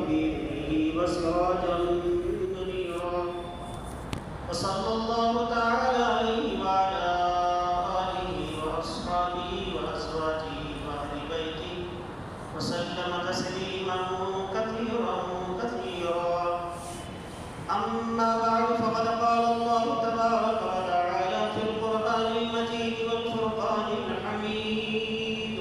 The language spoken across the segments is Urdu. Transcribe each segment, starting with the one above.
بإذنه وسراجا منيرا. وصلى الله تعالى عليه وعلى آله وأصحابه وأزواجه وأهل بيته وسلم تسليما كثيرا كثيرا. أما بعد، فقد قال الله تبارك وتعالى في القرآن المجيد والفرقان الحميد: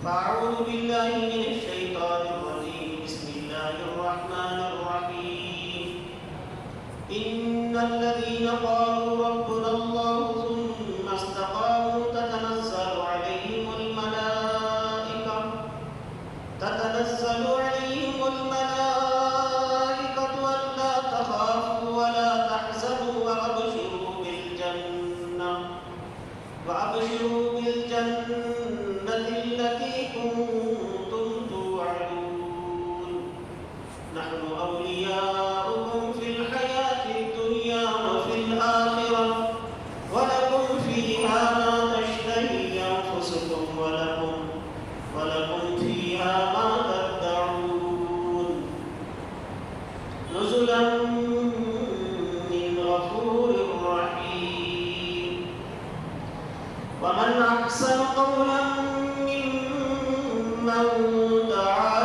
فأعوذ بالله من الشيطان الرجيم. بسم الله الرحمن الرحيم. إن الذين قالوا ربنا الله ثم استقاموا تتنزل عليهم الملائكة ألا تخافوا ولا تحزنوا وأبشروا بالجنة التي كنتم توعدون. نحن أولياؤكم في الحياة الدنيا وفي الآخرة، ولكم فيها ما تشتهي أنفسكم ولكم فيها ما تدعون. نزلا من غفور رحيم. ومن أحسن قولا ممن دعا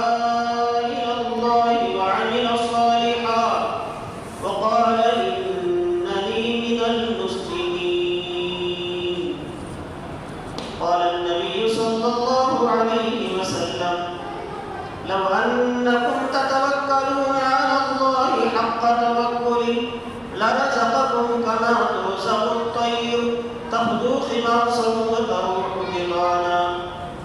إلى الله وعمل صالحا وقال إنني من المسلمين. قال النبي صلى الله عليه وسلم: لو أنكم تتوكلون على الله حق توكله لرزقكم كما ترزق الطير تغدو خماصا وتروح بطانا.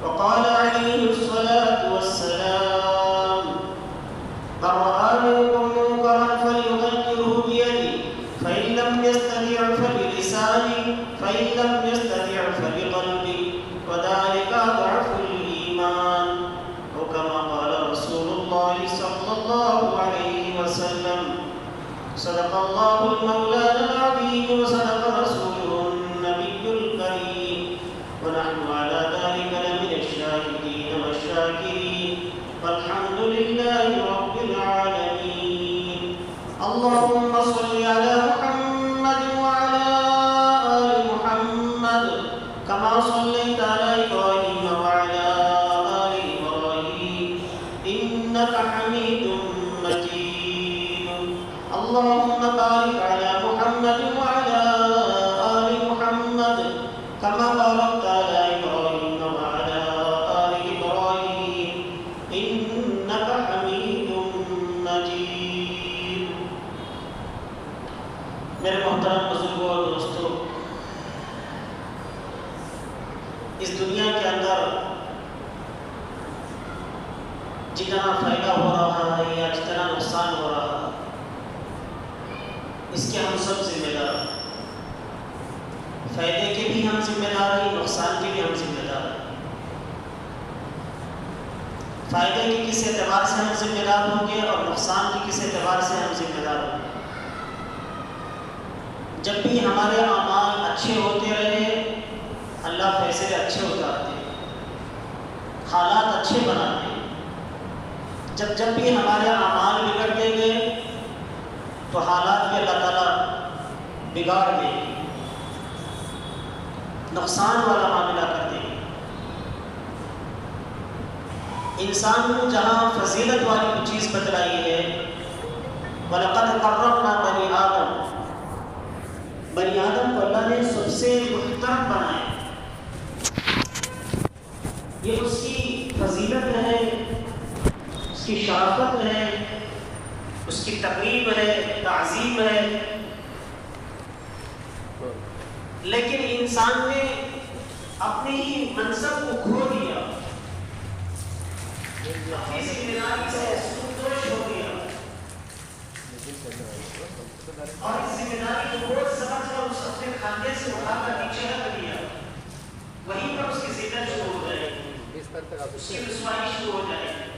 وقال عليه الصلاة والسلام: من رأى منكم منكرا فليغيره بيده، فإن لم يستطع فبلسانه، فإن لم يستطع فبقلبه، وذلك أضعف الإيمان. وكما قال رسول الله صلى الله عليه وسلم: صدق الله المولى العظيم وصدق رسوله النبي الكريم، ونحن على ذلك لمن الشاهدين والشاكرين، والحمد لله رب العالمين. اللهم صل على محمد وعلى آل محمد كما صليت على إبراهيم وعلى آل إبراهيم إنك حميد مجيد. اللهم بارك على محمد وعلى آل محمد كما باركت على إبراهيم وعلى آل إبراهيم إنك حميد مجيد. میرے محترم بزرگوں اور دوستوں، اس دنیا کے اندر جتنا فائدہ ہو رہا ہے یا جتنا نقصان ہو رہا ہے، اس کے ہم سب ذمہ دار ہیں۔ فائدے کے بھی ہم ذمہ دار ہیں، نقصان کے بھی ہم ذمہ دار ہیں۔ فائدے کے کس اعتبار سے ہم ذمہ دار ہوں گے اور نقصان کے کس اعتبار سے ہم ذمہ دار ہوں گے؟ جب بھی ہمارے اعمال اچھے ہوتے رہے، اللہ فیصلے اچھے اتارتے ہیں، حالات اچھے بناتے ہیں۔ جب بھی ہمارے اعمال بگڑتے گئے تو حالات بھی اللہ تعالیٰ بگاڑ دیں گے، نقصان والا معاملہ کر دیں گے۔ انسان کو جہاں فضیلت والی چیز بتلائی ہے، وَلَقَدْ كَرَّمْنَا بَنِي آدم، بنی آدم کو اللہ نے سب سے محترم بنایا۔ یہ اس کی فضیلت ہے، اس کی شرافت ہے، اس کی تقریب ہے، تعظیم ہے۔ لیکن انسان نے اپنے ہی منصب کو کھو دیا، اپنی ذمہ داری سے سودوش ہو گیا، اور اس ذمہ داری کو بہت سمجھ کر اس اپنے کھانے سے اٹھا کر نیچے رکھ دیا۔ وہیں پر اس کی ذلت شروع ہو جائے گی، اس کی رسوائی شروع ہو جائے گی۔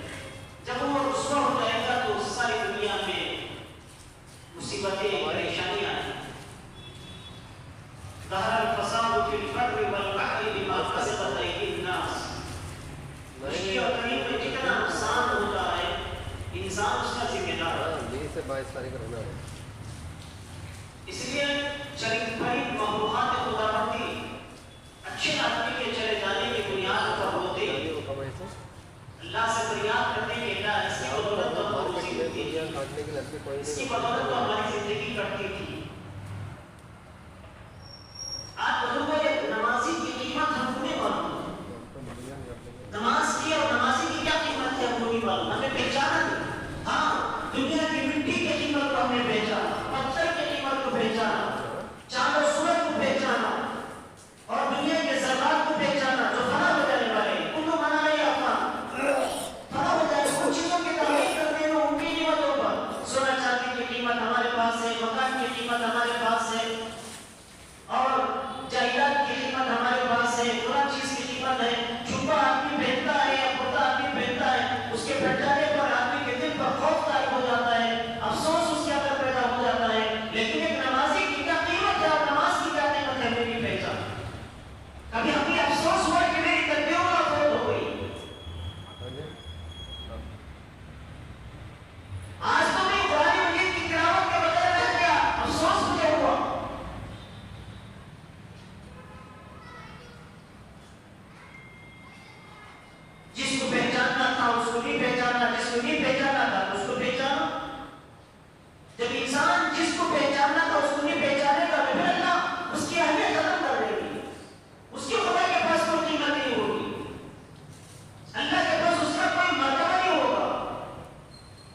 جب وہ رسوا ہو جائے گا تو ساری دنیا میں مصیبتیں، پریشانیاں آئیں۔ ظہر الفساد فی البر والبحر بما کسبت ایدی الناس۔ مشکل اور قریب میں جتنا نقصان ہوتا ہے، انسان سے 22 تاریخ رہنا ہے. اس لیے شریف بھائی مخلوقات خداوندی اچھے آدمی کے چلے جانے کی بنیاد پر ہوتے اللہ سے فریاد کرتے کہ اللہ اس کی بدولت تو ہماری زندگی اس کی بدولت تو ہماری زندگی کٹتی تھی. آج بزرگوں نے نمازی کی قیمت ہم کو نہیں معلوم. نماز کی اور نمازی کی کیا قیمت ہے ہم کو نہیں معلوم. ہمیں پہچانا نہیں. ہاں دنیا کی مٹی کی قیمت کو ہم نے پہچانا, پتھر کی قیمت کو پہچانا, چاند و سورج کو پہچانا اور دنیا کے ذرات کو پہچانا جو فنا ہو جانے والے ہیں. ان کو مانا نہیں آتا فنا ہو جائے. ان چیزوں کی تعریف کرتے ہیں ان کی قیمتوں پر. سونا چاندی کی قیمت ہمارے پاس ہے, مکان کی قیمت ہمارے پاس ہے اور جائیداد کی قیمت ہمارے پاس ہے, پورا چیز کی قیمت ہے. چھپا آدمی پہنتا ہے یا پردہ آدمی پہنتا ہے, اس کے پھٹ جانے پر آدمی کے دل پر خوف طاری ہو جاتا ہے, افسوس اس کے اندر پیدا ہو جاتا ہے. لیکن ایک نمازی کی کیا قیمت ہے اور نماز کی کیا قیمت ہے ہمیں نہیں پہچان. کبھی ہمیں افسوس ہوا کہ میری تکبیروں کا فوت ہو گئی. آج تو میں قرآن مجید کی تلاوت کے بغیر رہ گیا, افسوس مجھے ہوا. جس کو پہچاننا تھا اس کو نہیں پہچانا, جس کو نہیں پہچاننا تھا اس کو پہچانا. جب انسان جس کو پہچاننا تھا اس کو نہیں پہچانے گا تو پھر اللہ اس کی اہمیت ختم کر دے گی. اس کے خدا کے پاس کوئی قیمت نہیں ہوگی. اللہ کے پاس اس کا کوئی مرتبہ نہیں ہوگا.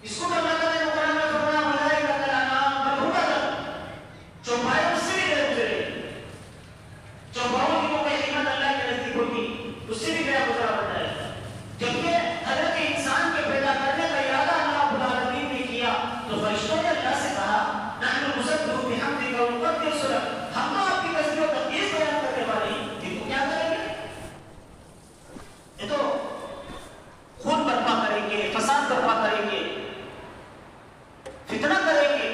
اس کو اللہ تعالیٰ نے قرآن میں فرمایا ملائکۃ الانعام بل هم اضل. چوپایوں سے بھی گزرے, چوپاؤں کی کوئی قیمت اللہ کے نزدیک ہوگی, اس سے بھی گیا گزرا بنتا ہے. جبکہ حضرت انسان کے پیدا کرنے کا ارادہ اللہ رب العالمین نے کیا تو فرشتوں نے اللہ سے کہا نحن نسبح بحمدک ونقدس لک, ہم تو آپ کی تسبیح و تقدیس بیان کرنے والے ہیں, یہ تو کیا کریں گے؟ یہ تو خون برپا کریں گے, فساد برپا کریں گے, فتنہ کریں گے.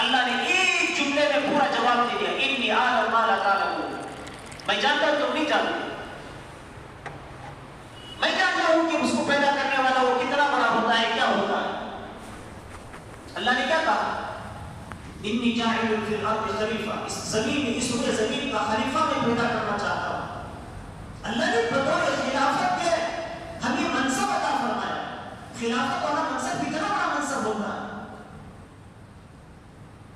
اللہ نے ایک جملے میں پورا جواب دے دیا, انی اعلم ما لا تعلمون. میں جانتا ہوں تم نہیں جانتے. میں جانتا ہوں کہ اس کو پیدا کرنے والا وہ کتنا بڑا ہوتا ہے, کیا ہوتا ہے. اللہ نے کیا کہا, انی جاعل فی الارض خلیفہ, اس زمین میں, اس روئے زمین کا خلیفہ میں پیدا کرنا چاہتا ہوں. اللہ نے بطور خلافت کے ہمیں منصب عطا فرمایا. خلافت والا منصب کتنا بڑا منصب ہوتا ہے.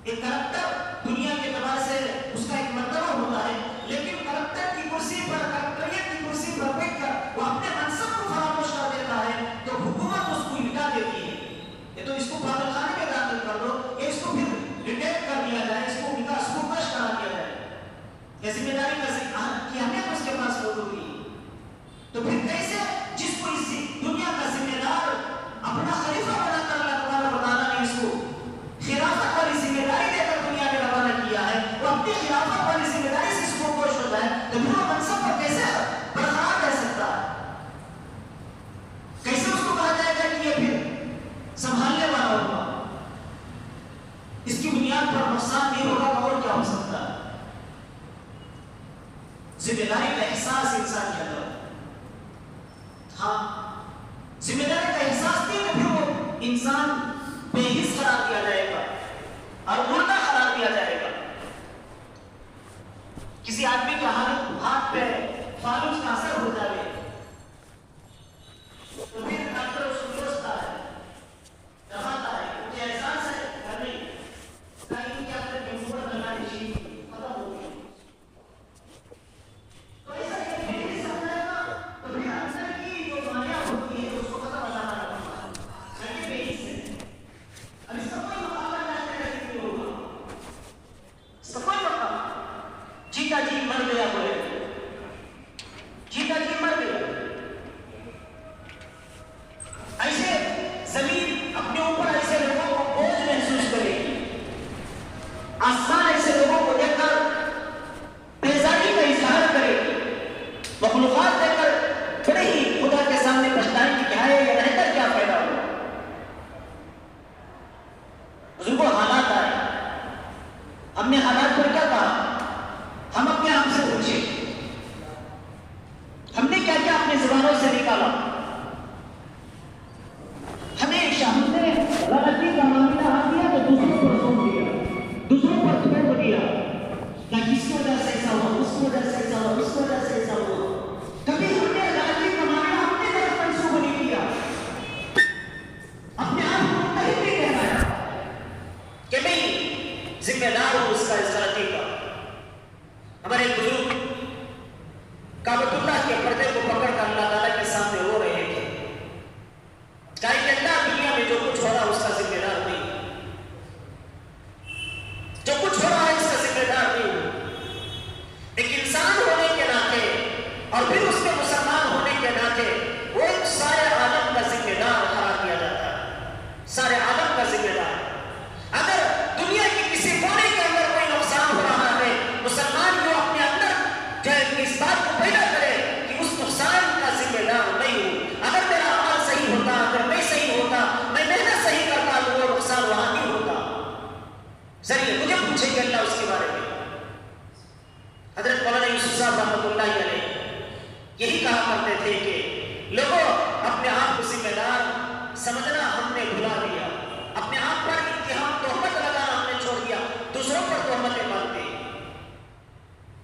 ایک کریکٹر دنیا کے اعتبار سے اس کا ایک مرتبہ ہوتا ہے, لیکن کریکٹر کی کرسی پر, کریکٹریت کی کرسی پر بیٹھ کر وہ اپنے منصب کو فراموش کر دیتا ہے تو حکومت اس کو مٹا دیتی ہے. یہ تو اس کو پاگل خانے میں داخل کر دو, یا اس کو پھر ریٹیک کر دیا جائے, اس کو نکاح اس کو کش کرا دیا جائے. یہ ذمہ داری کی اہمیت اس کے پاس ہو ہوگی. تو پھر کیسے جس کو اس دنیا کا ذمہ دار اپنا خلیفہ بنا کر اللہ تبارک و تعالیٰ نے اس کو خلافت والی ذمہ داری دے کر دنیا میں روانہ کیا ہے, وہ اپنی خلافت والی ذمہ داری سے اس کو خوش ہوتا ہے, تو پھر وہ منصب پر کیسے برقرار رہ سکتا ہے. سمجھنا ہم نے بھلا دیا، اپنے آپ پر اتہام تہمت لگانا ہم نے چھوڑ دیا، دوسروں پر تہمتیں باندھتے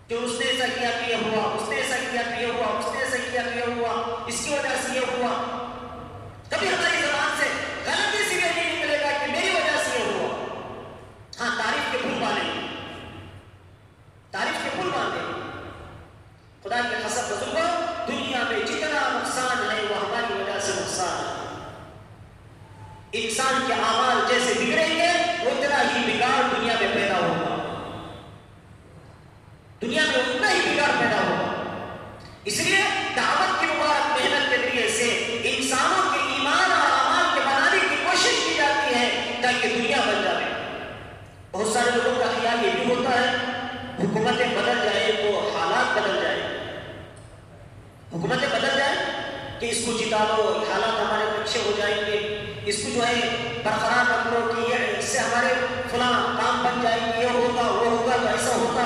کہ اس نے ایسا کیا کہ یہ ہوا، اس نے ایسا کیا کہ یہ ہوا، اس نے ایسا کیا کہ یہ ہوا، اس کی وجہ سے یہ ہوا. کبھی ہماری زبان سے غلطی سے یہ نہیں نکلے گا کہ میری وجہ سے یہ ہوا. ہاں تعریف کے پھول باندھیں گے، تعریف کے پھول باندھیں گے. خدا کے قسم بزرگوں، دنیا میں جتنا نقصان ہے وہ ہماری وجہ سے نقصان ہے. انسان کے اعمال جیسے بگڑیں گے اتنا ہی بگاڑ دنیا میں پیدا ہوگا، دنیا میں اتنا ہی بگاڑ پیدا ہوگا. اس لیے دعوت کی مبارک محنت کے ذریعے سے انسانوں کے ایمان اور اعمال کے بنانے کی کوشش کی جاتی ہے تاکہ دنیا بن جائے. بہت سارے لوگوں کا خیال یہ بھی ہوتا ہے حکومتیں بدل جائے تو حالات بدل جائے، حکومتیں بدل جائیں کہ اس کو جتا لو حالات ہمارے اچھے ہو جائیں گے، اس کو جو ہے برقرار رکھ لو کہ اس سے ہمارے فلاں کام بن جائیں گے، یہ ہوگا وہ ہوگا تو ایسا ہوگا.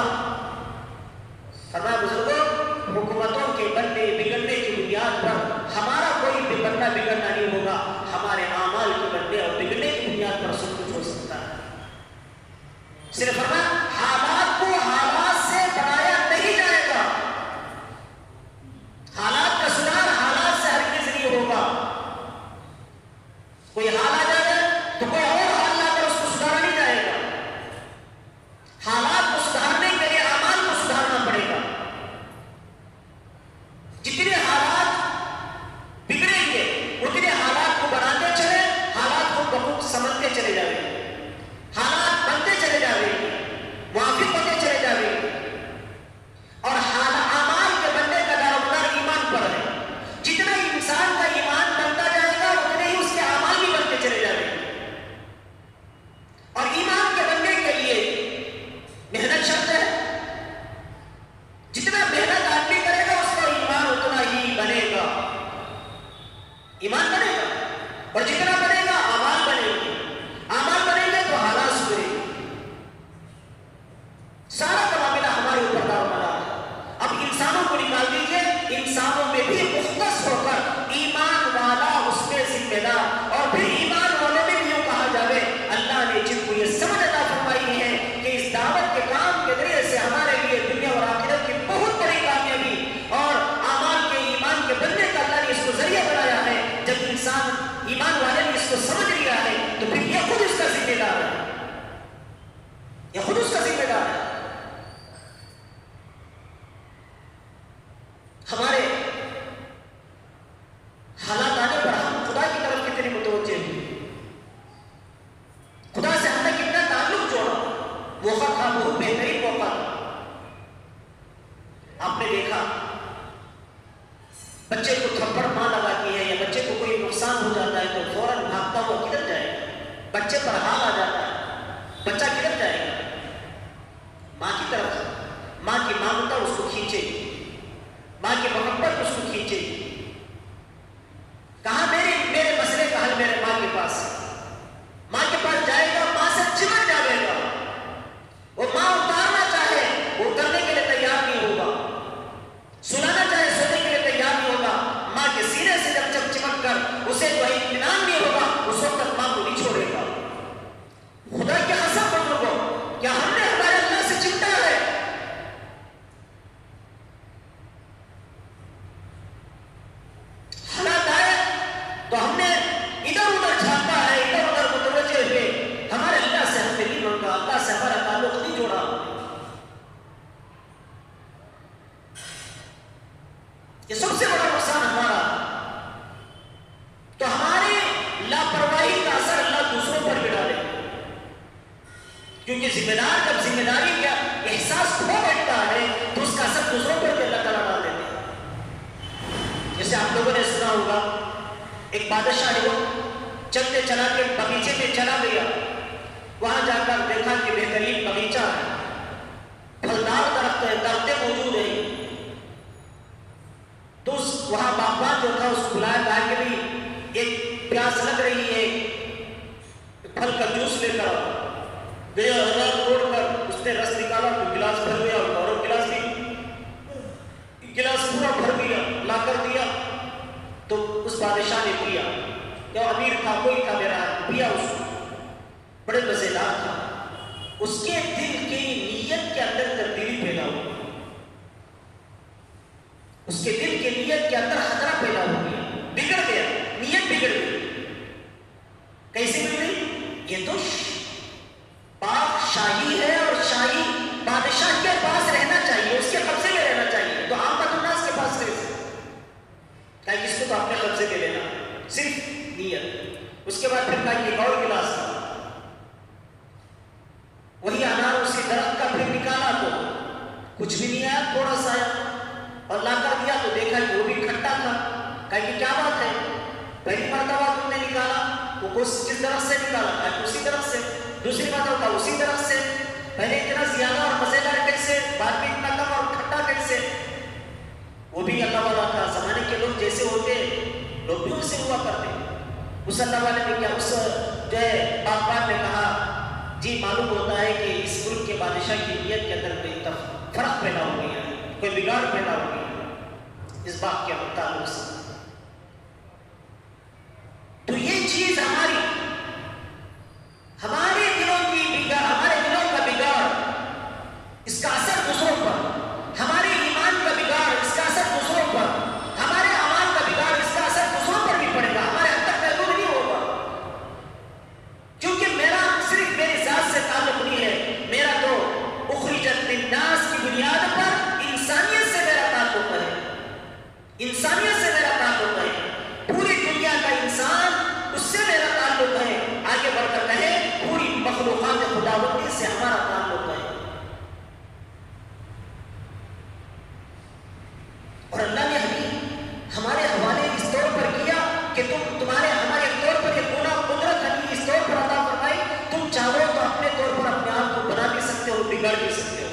فرمایا بزرگوں، حکومتوں کے بننے بگڑنے کی بنیاد پر ہمارا کوئی بھی بننا بگڑنا نہیں ہوگا، ہمارے اعمال کے بننے اور بگڑنے کی بنیاد پر سب کچھ ہو سکتا ہے. صرف فرمایا حالات کو حالات سے بنایا نہیں جائے گا، حالات کا سدھار حالات سے ہرگز نہیں ہوگا. کوئی حال آ جائے تو کوئی اور حال لا کر اس کو سدھارا نہیں جائے گا. حالات کو سدھارنے کے لیے اعمال کو سدھارنا پڑے گا. جتنے حالات بگڑیں گے اتنے حالات کو بناتے چلے، حالات کو بخود سمجھتے چلے جائیں، حالات بنتے چلے جائیں، موافق ہوتے چلے جائیں. اور اعمال کے بننے کا دارومدار ایمان پر ہے. جتنا انسان کا ایمان بنتا جائے گا اتنے ہی اس کے اعمال بھی بنتے چلے جائیں. اور ایمان کے بننے کے لیے محنت شرط ہے. جتنا محنت آدمی کرے گا اس کا ایمان اتنا ہی بنے گا، ایمان بنے گا. اور جتنا بنے گا اعمال بنے گے، اعمال بنے گے تو حالات سدھریں گے. سارا کا معاملہ ہمارے اوپر دارومدار ہے. اب انسانوں کو نکال دیجیے، انسانوں میں بھی مختص ہو کر ایمان والا اس میں ذمہ دار، اور پھر ایمان والوں میں بھی یوں کہا جائے اللہ نے جن کو یہ سمجھ عطا فرمائی ہے کہ اس دعوت کے کام کے ذریعے سے ہمارے لیے دنیا اور آخرت کی بہت بڑی کامیابی اور اعمال کے ایمان کے بننے کا اللہ نے اس کو ذریعہ بنایا ہے. جب انسان ایمان والے نے اس کو سمجھ لیا ہے تو پھر یہ خود اس کا ذمہ دار ہے، یہ خود اس کا ذمہ دار ہے. ہمارے حالات آنے پر ہم خدا کی طرف کتنے متوجہ ہوئے، خدا سے ہم نے کتنا تعلق جوڑا. موقع تھا بہت بہترین موقع تھا. آپ نے دیکھا بچے کو تھپڑ ماں لگاتی ہے یا بچے کو کوئی نقصان ہو جاتا ہے تو فوراً بھاگتا ہوا کدھر جائے گا؟ بچے پر حال آ جاتا ہے، بچہ کدھر جائے گا؟ ماں کی طرف. ماں کی مامتا اس کو کھینچے گی، ماں کی محبت اس کو کھینچے گی. کہاں میرے مسئلے کا حل میرے ماں کے پاس ہے. ماں کے پاس جائے گا، ماں سے چمٹ جائے گا. وہ ماں اتارنا چاہے وہ اترنے کے لیے تیار نہیں ہوگا، سلانا چاہے سونے کے لیے تیار نہیں ہوگا. ماں کے سینے سے جب چمٹ کر اسے کوئی اطمینان نہیں ہوگا اس وقت تک ماں کو نہیں چھوڑے گا. خدا کے قسم بزرگوں، کیا ہم نے ہمارے اللہ سے چمٹا ہے؟ حالات آئے تو ہم نے ادھر ادھر جھانکا ہے، ادھر ادھر متوجہ ہوئے، ہمارے اللہ سے ہم نے نہیں مانگا، اللہ سے ہمارا تعلق نہیں جوڑا. یہ سب سے بڑا نقصان ہمارا. تو ہماری لاپرواہی کا اثر اللہ دوسروں پر بھی ڈالے، کیونکہ ذمہ دار جب ذمہ داری کا احساس کھو بیٹھتا ہے تو اس کا اثر دوسروں پر بھی اللہ تعالیٰ ڈال دیتے ہیں. جیسے آپ لوگوں نے سنا ہوگا ایک بادشاہ ہے، وہ چلتے چلا کے باغیچے میں چلا گیا. وہاں جا کر دیکھا کہ بہترین باغیچہ ہے، پھلدار درخت ہے، درختیں موجود ہیں. تو وہاں باغبان جو تھا اس کو بلایا، کہا کہ بھی ایک پیاس لگ رہی ہے، پھل کا جوس لے کر آؤ. گیا، ہزار توڑ کر اس نے رس نکالا تو گلاس بھر گیا، اور گلاس بھی گلاس پورا بھر گیا، لا کر دیا. تو اس بادشاہ نے پیا. کہ امیر تھا، کوئی تھا میرا پیا اس کو بڑے مزیدار تھا، اس کے دل کی نیت کے اندر تبدیلی پیدا ہوئی، اس کے دل کی نیت کے اندر خطرہ پیدا ہو گیا، بگڑ گیا، نیت بگڑ گئی۔ کیسے بگڑی؟ یہ تو شاہی ہے اور شاہی بادشاہ کے پاس رہنا چاہیے، اس کے قبضے میں رہنا چاہیے، تو عامت الناس کے پاس کہا کہ اس کو تو اپنے قبضے میں لینا، صرف نیت۔ اس کے بعد پھر کہا کہ ایک اور گلاس تھا، وہی انار اسی درخت کا پھر نکالا تو کچھ بھی نہیں آیا، تھوڑا سا آیا، اور لا کر دیا تو دیکھا کہ وہ بھی کھٹا تھا۔ کہا کہ کیا بات ہے، پہلی مرتبہ تم نے نکالا وہ کس درخت سے نکالا؟ کہا اسی درخت سے۔ دوسری مرتبہ اسی درخت سے، پہلے اتنا زیادہ اور مزیدار کیسے، بعد میں اتنا کم اور کھٹا کیسے؟ وہ بھی اللہ والا تھا، زمانے کے لوگ جیسے ہوتے لوگ بھی اسے ہوا کرتے۔ اس اللہ والے نے کیا، اس جو ہے باغبان نے کہا جی معلوم ہوتا ہے کہ اس ملک کے بادشاہ کی نیت کے اندر کوئی فرق پیدا ہو گیا ہے، کوئی بگاڑ پیدا ہو گیا ہے اس باغ کے تعلق سے۔ تو یہ چیز ہمارے دلوں کی بگاڑ، ہمارے دلوں کا بگاڑ، اس کا اثر دوسروں پر، ہمارے ایمان کا بگاڑ، اس کا اثر دوسروں پر، ہمارے اعمال کا بگاڑ، اس کا اثر دوسروں پر بھی پڑے گا، ہمارے حد تک محدود نہیں ہوگا۔ کیونکہ میرا صرف میری ذات سے تعلق نہیں ہے، میرا تو اخرجت للناس کی بنیاد پر انسانیت سے میرا تعلق ہے، انسانیت سے میرا تعلق ہے، پوری دنیا کا انسان اس سے میرا تعلق ہے۔ آگے بڑھ کر کہے پوری مخلوقات خداوندی سے ہمارا تعلق ہے۔ اور اللہ نے ہمارے حوالے اس طور پر کیا کہ تمہارے ہمارے طور پر یہ گناہ قدرت ہمیں اس طور پر عطا فرمائی، تم چاہو تو اپنے طور پر اپنے آپ کو بنا بھی سکتے ہو، بگاڑ بھی سکتے ہو۔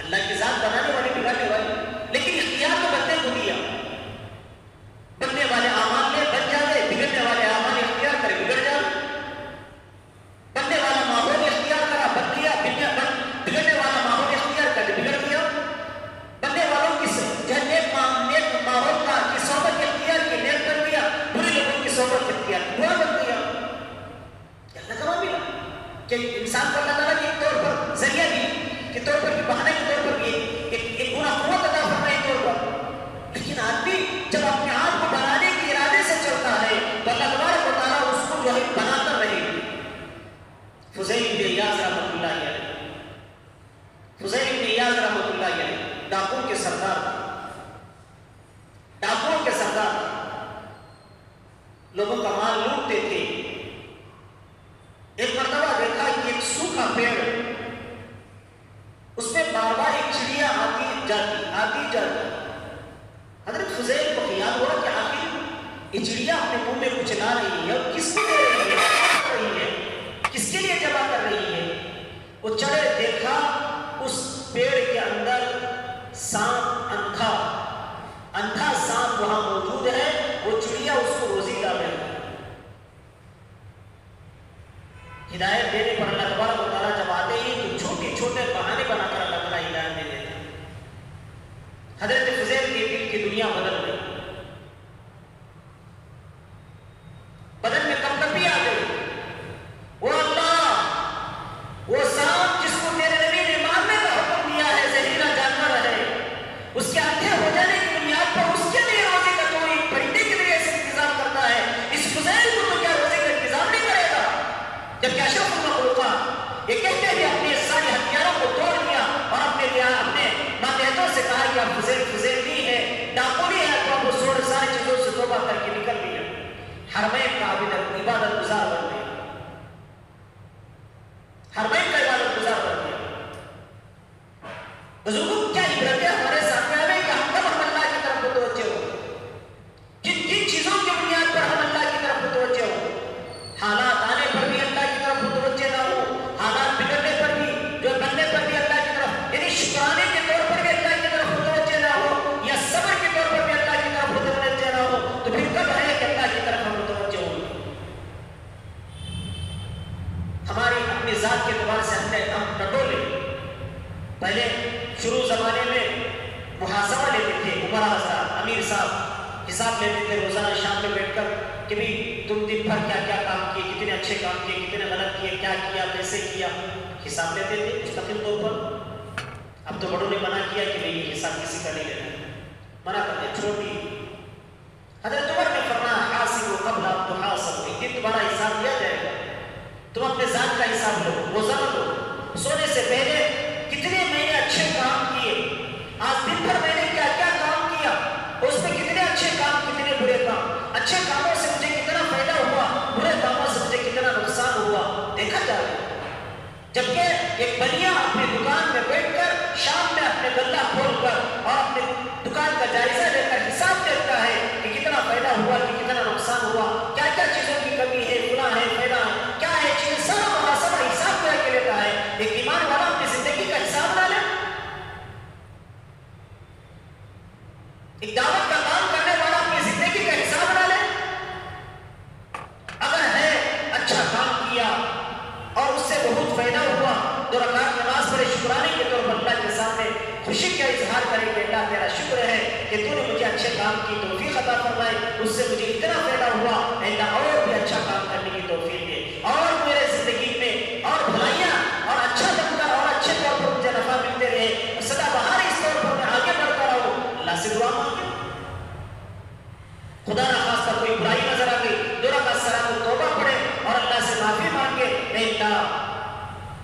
اللہ کی ذات بنانے والی، بگاڑنے والی، لیکن اختیار تو بندے کو دیا۔ بننے والے اعمال میں بن جائے، بگڑنے والے اعمال اختیار کرے، بگڑ جائے۔ بننے والا ماحول اختیار کرا، بن گیا، بگڑنے والا ماحول اختیار کر بگڑ گیا۔ بننے والوں کی نیک ماحول کا کی صحبت اختیار کی، نیک بن گیا، برے لوگوں کی صحبت اختیار کی، برا بن گیا۔ اللہ کا ملا کہ انسان کو اللہ تعالیٰ کے طور پر ذریعہ بھی کے طور پر بھی، بہانے کے طور پر بھی ایک گناہ قوت عطا فرمائے طور پر۔ لیکن آدمی جب اپنے آپ کو بنانے کے ارادے سے چلتا ہے تو اللہ تبارک و تعالیٰ اس کو جو ہے بناتا رہے۔ فضیل بن ایاز رحمۃ اللہ علیہ، فضیل بن ایاز رحمۃ اللہ علیہ ڈاکوں کے سردار، ڈاکوں کے سردار، لوگوں کا مال لوٹتے تھے۔ ایک مرتبہ دیکھا کہ ایک سوکھا پیڑ، اس میں بار بار ایک چڑیا آتی جاتی۔ حضرت فضیل کو خیال ہوا کہ آخر یہ چڑیا اپنے منہ میں کچھ لا رہی ہے اور کس کو دے رہی ہے، کس کے لیے جمع کر رہی ہے۔ وہ چڑھے، دیکھا اس پیڑ کے اندر سانپ، اندھا سانپ وہاں موجود ہے، وہ چڑیا اس کو روزی لا رہی ہے۔ ہدایت دینے پر اللہ تبارک و تعالیٰ جب آتے ہی تو چھوٹے چھوٹے بہانے بنا کر اللہ تعالیٰ ہدایت دے دیتے ہیں۔ حضرت فضیل کے دل کی دنیا بدل گئی، بدن میں کپکپی آ گئی۔ وہ اللہ، وہ سانپ جس کو تیرے نبی نے مارنے کا حکم دیا ہے، زہریلا جانور ہے، اس کے اندھے ہو جانے کی بنیاد پر اس کے لیے روزے کا تو ایک پرندے کے لیے ایسے انتظام کرتا ہے، اس فضیل کو تو کیا روزے کا انتظام نہیں کرے گا؟ جبکہ اشرف المخلوقات یہ کہتے ہیں اپنے سارے ہتھیاروں کو توڑ دیا اور اپنے ماتحتوں سے کہا کہ آپ فضیل نہیں ہے، ڈاکو نہیں ہے، تو آپ کو ساری چیزوں سے توبہ کر کے نکل گیا، حرمین کا عبادت گزار بن گیا، حرمین کا عبادت گزار بن گیا۔ بزرگوں کیا عبرتیں ہمارے سامنے آئے کہ ہم اللہ کی طرف متوجہ ہو، جن چیزوں کی بنیاد پر ہم اللہ کی طرف متوجہ ہو، حالات آنے پر بھی اللہ کی طرف متوجہ نہ ہو، حالات بگڑنے پر بھی، جو بننے پر بھی اللہ کی طرف، یعنی شکرانے کے طور پر بھی اللہ کی طرف متوجہ نہ ہو، یا صبر کے طور پر بھی اللہ کی طرف متوجہ نہ ہو، تو پھر کب ہے کہ اللہ کی طرف ہم متوجہ ہوں گے؟ ہماری اپنی ذات کے اعتبار سے ہم ٹٹولے، پہلے شروع زمانے میں محاسبہ لیتے تھے، عمرہ حضرات، امیر صاحب حساب لیتے تھے، روزانہ شام میں بیٹھ کر کہ بھی تم دن بھر کیا کیا کام کیے، کتنے اچھے کام کیے، کتنے غلط کیے، کیا کیا، کیسے کیا، حساب لیتے تھے مستقل طور پر۔ اب تو بڑوں نے منع کیا کہ بھئی یہ حساب کسی کا نہیں لینا، منع کر دیا، چھوڑ دی۔ حضرت عمر نے فرمایا حاسبوا قبل ان تحاسبوا، ایک دن تمہارا حساب لیا جائے گا، تم اپنے ذات کا حساب لو، روزانہ لو، سونے سے پہلے کتنے میں نے اچھے کام کیے، آج دن بھر میں نے کیا کیا کام کیا، اس میں کتنے اچھے کام، کتنے برے کام، اچھے کاموں سے مجھے کتنا فائدہ ہوا، برے کاموں سے مجھے کتنا نقصان ہوا، دیکھا جائے۔ جبکہ ایک بنیا اپنی دکان میں بیٹھ کر شام میں اپنے غلہ کھول کر اور اپنے دکان کا جائزہ لے کر حساب دیتا ہے کہ کتنا فائدہ ہوا، کہ کتنا نقصان ہوا، کیا کیا چیزوں کی کمی ہے، گناہ ہے، فائدہ ہے، کیا ہے چیز، سارا محاسبہ حساب کر کے لیتا ہے۔ ایک ایمان والا اپنی زندگی کا حساب نہ لے، ایک دعوت کا کام کرنے والا اپنی زندگی کا حساب نہ لے، اگر ہے اچھا کام کیا اور اس سے بہت فائدہ ہوا، 2 رکعت نماز پڑھے، شکرانے کے طور پر اللہ کے سامنے خوشی کا اظہار کرے کہ اللہ تیرا شکر ہے کہ تو نے مجھے اچھے کام کی توفیق عطا فرمائی، اس سے مجھے اتنا فائدہ ہوا، اللہ اور بھی اچھا کام کرنے کی توفیق دے، اور میرے زندگی میں اور بھلائیاں اور اچھا بن کر اور اچھے طور پر مجھے نفع ملتے رہے، سدا بہار اس طور پر میں آگے بڑھتا رہوں۔ اللہ سے دعا مانگے، خدا نہ خواستہ کوئی برائی نظر آ گئی، 2 رکعت سلام و توبہ پڑھے اور اللہ سے معافی مانگے، اے اللہ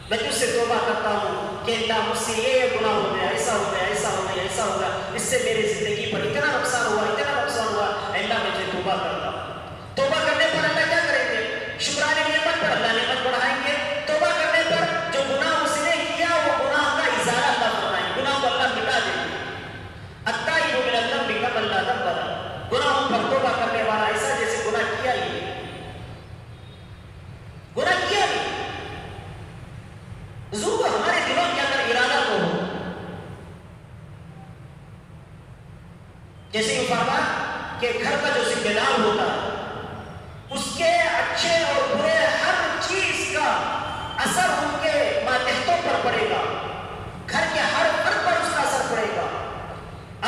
میں تجھ سے توبہ کرتا ہوں کہ اللہ مجھ سے یہ گناہ ہو گیا، ایسا ہو گیا، ایسا ہو گیا، ایسا ہو گیا، اس سے میری زندگی پر اتنا نقصان ہوا، اتنا نقصان ہوا، اللہ مجھے توبہ کرتا ہوں۔ توبہ کرنے پر اللہ کیا کریں گے؟ شکرانے نعمت پر اللہ نعمت بڑھائیں گے۔ توبہ کرنے پر جو گناہ اس نے کیا وہ گناہ کا ازالہ اللہ فرمائیں گے، گناہ کو اللہ مٹا دیں گے۔ التائب من الذنب کمن لا ذنب له، گناہوں پر توبہ کرنے والا ایسا جیسے گناہ کیا ہی نہیں، گناہ کیا ہی نہیں۔ ضرور ہمارے دلوں کے اندر ارادہ تو ہو، جیسے یہ فرما کہ گھر کا جو ذمہ دار ہوتا ہے اس کے اچھے اور برے ہر چیز کا اثر ان کے ماتحتوں پر پڑے گا، گھر کے ہر فرد پر اس کا اثر پڑے گا۔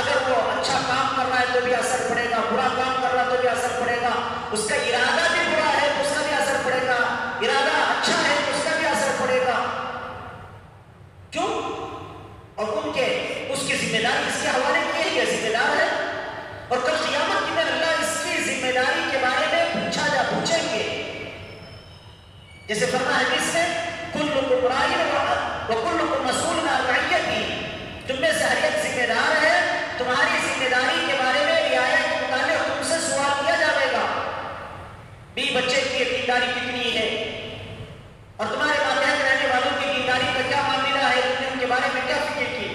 اگر وہ اچھا کام کر رہا ہے تو بھی اثر پڑے گا، برا کام کر رہا ہے تو بھی اثر پڑے گا، اس کا ارادہ بھی برا ہے تو اس کا بھی اثر پڑے گا، ارادہ اچھا ہے تو اس کا بھی اثر پڑے گا۔ کیوں؟ اور ان کے اس کی ذمہ داری اس کے حوالے کی ہے، یہ ذمہ دار ہے، اور کل قیامت کے دن اللہ اس کی ذمہ داری کے بارے میں پوچھیں گے۔ جیسے فرمایا حدیث میں کلکم راع وکلکم مسئول عن رعیتہ، تم میں سے ہر ایک ذمہ دار ہے، تمہاری ذمہ داری کے بارے میں رعایت کے متعلق تم سے سوال کیا جائے گا، بھی بچے کی دینداری کتنی ہے اور تمہارے ماتحت رہنے والوں کی دینداری کا کیا معاملہ ہے، تم نے ان کے بارے میں کیا فکر کی۔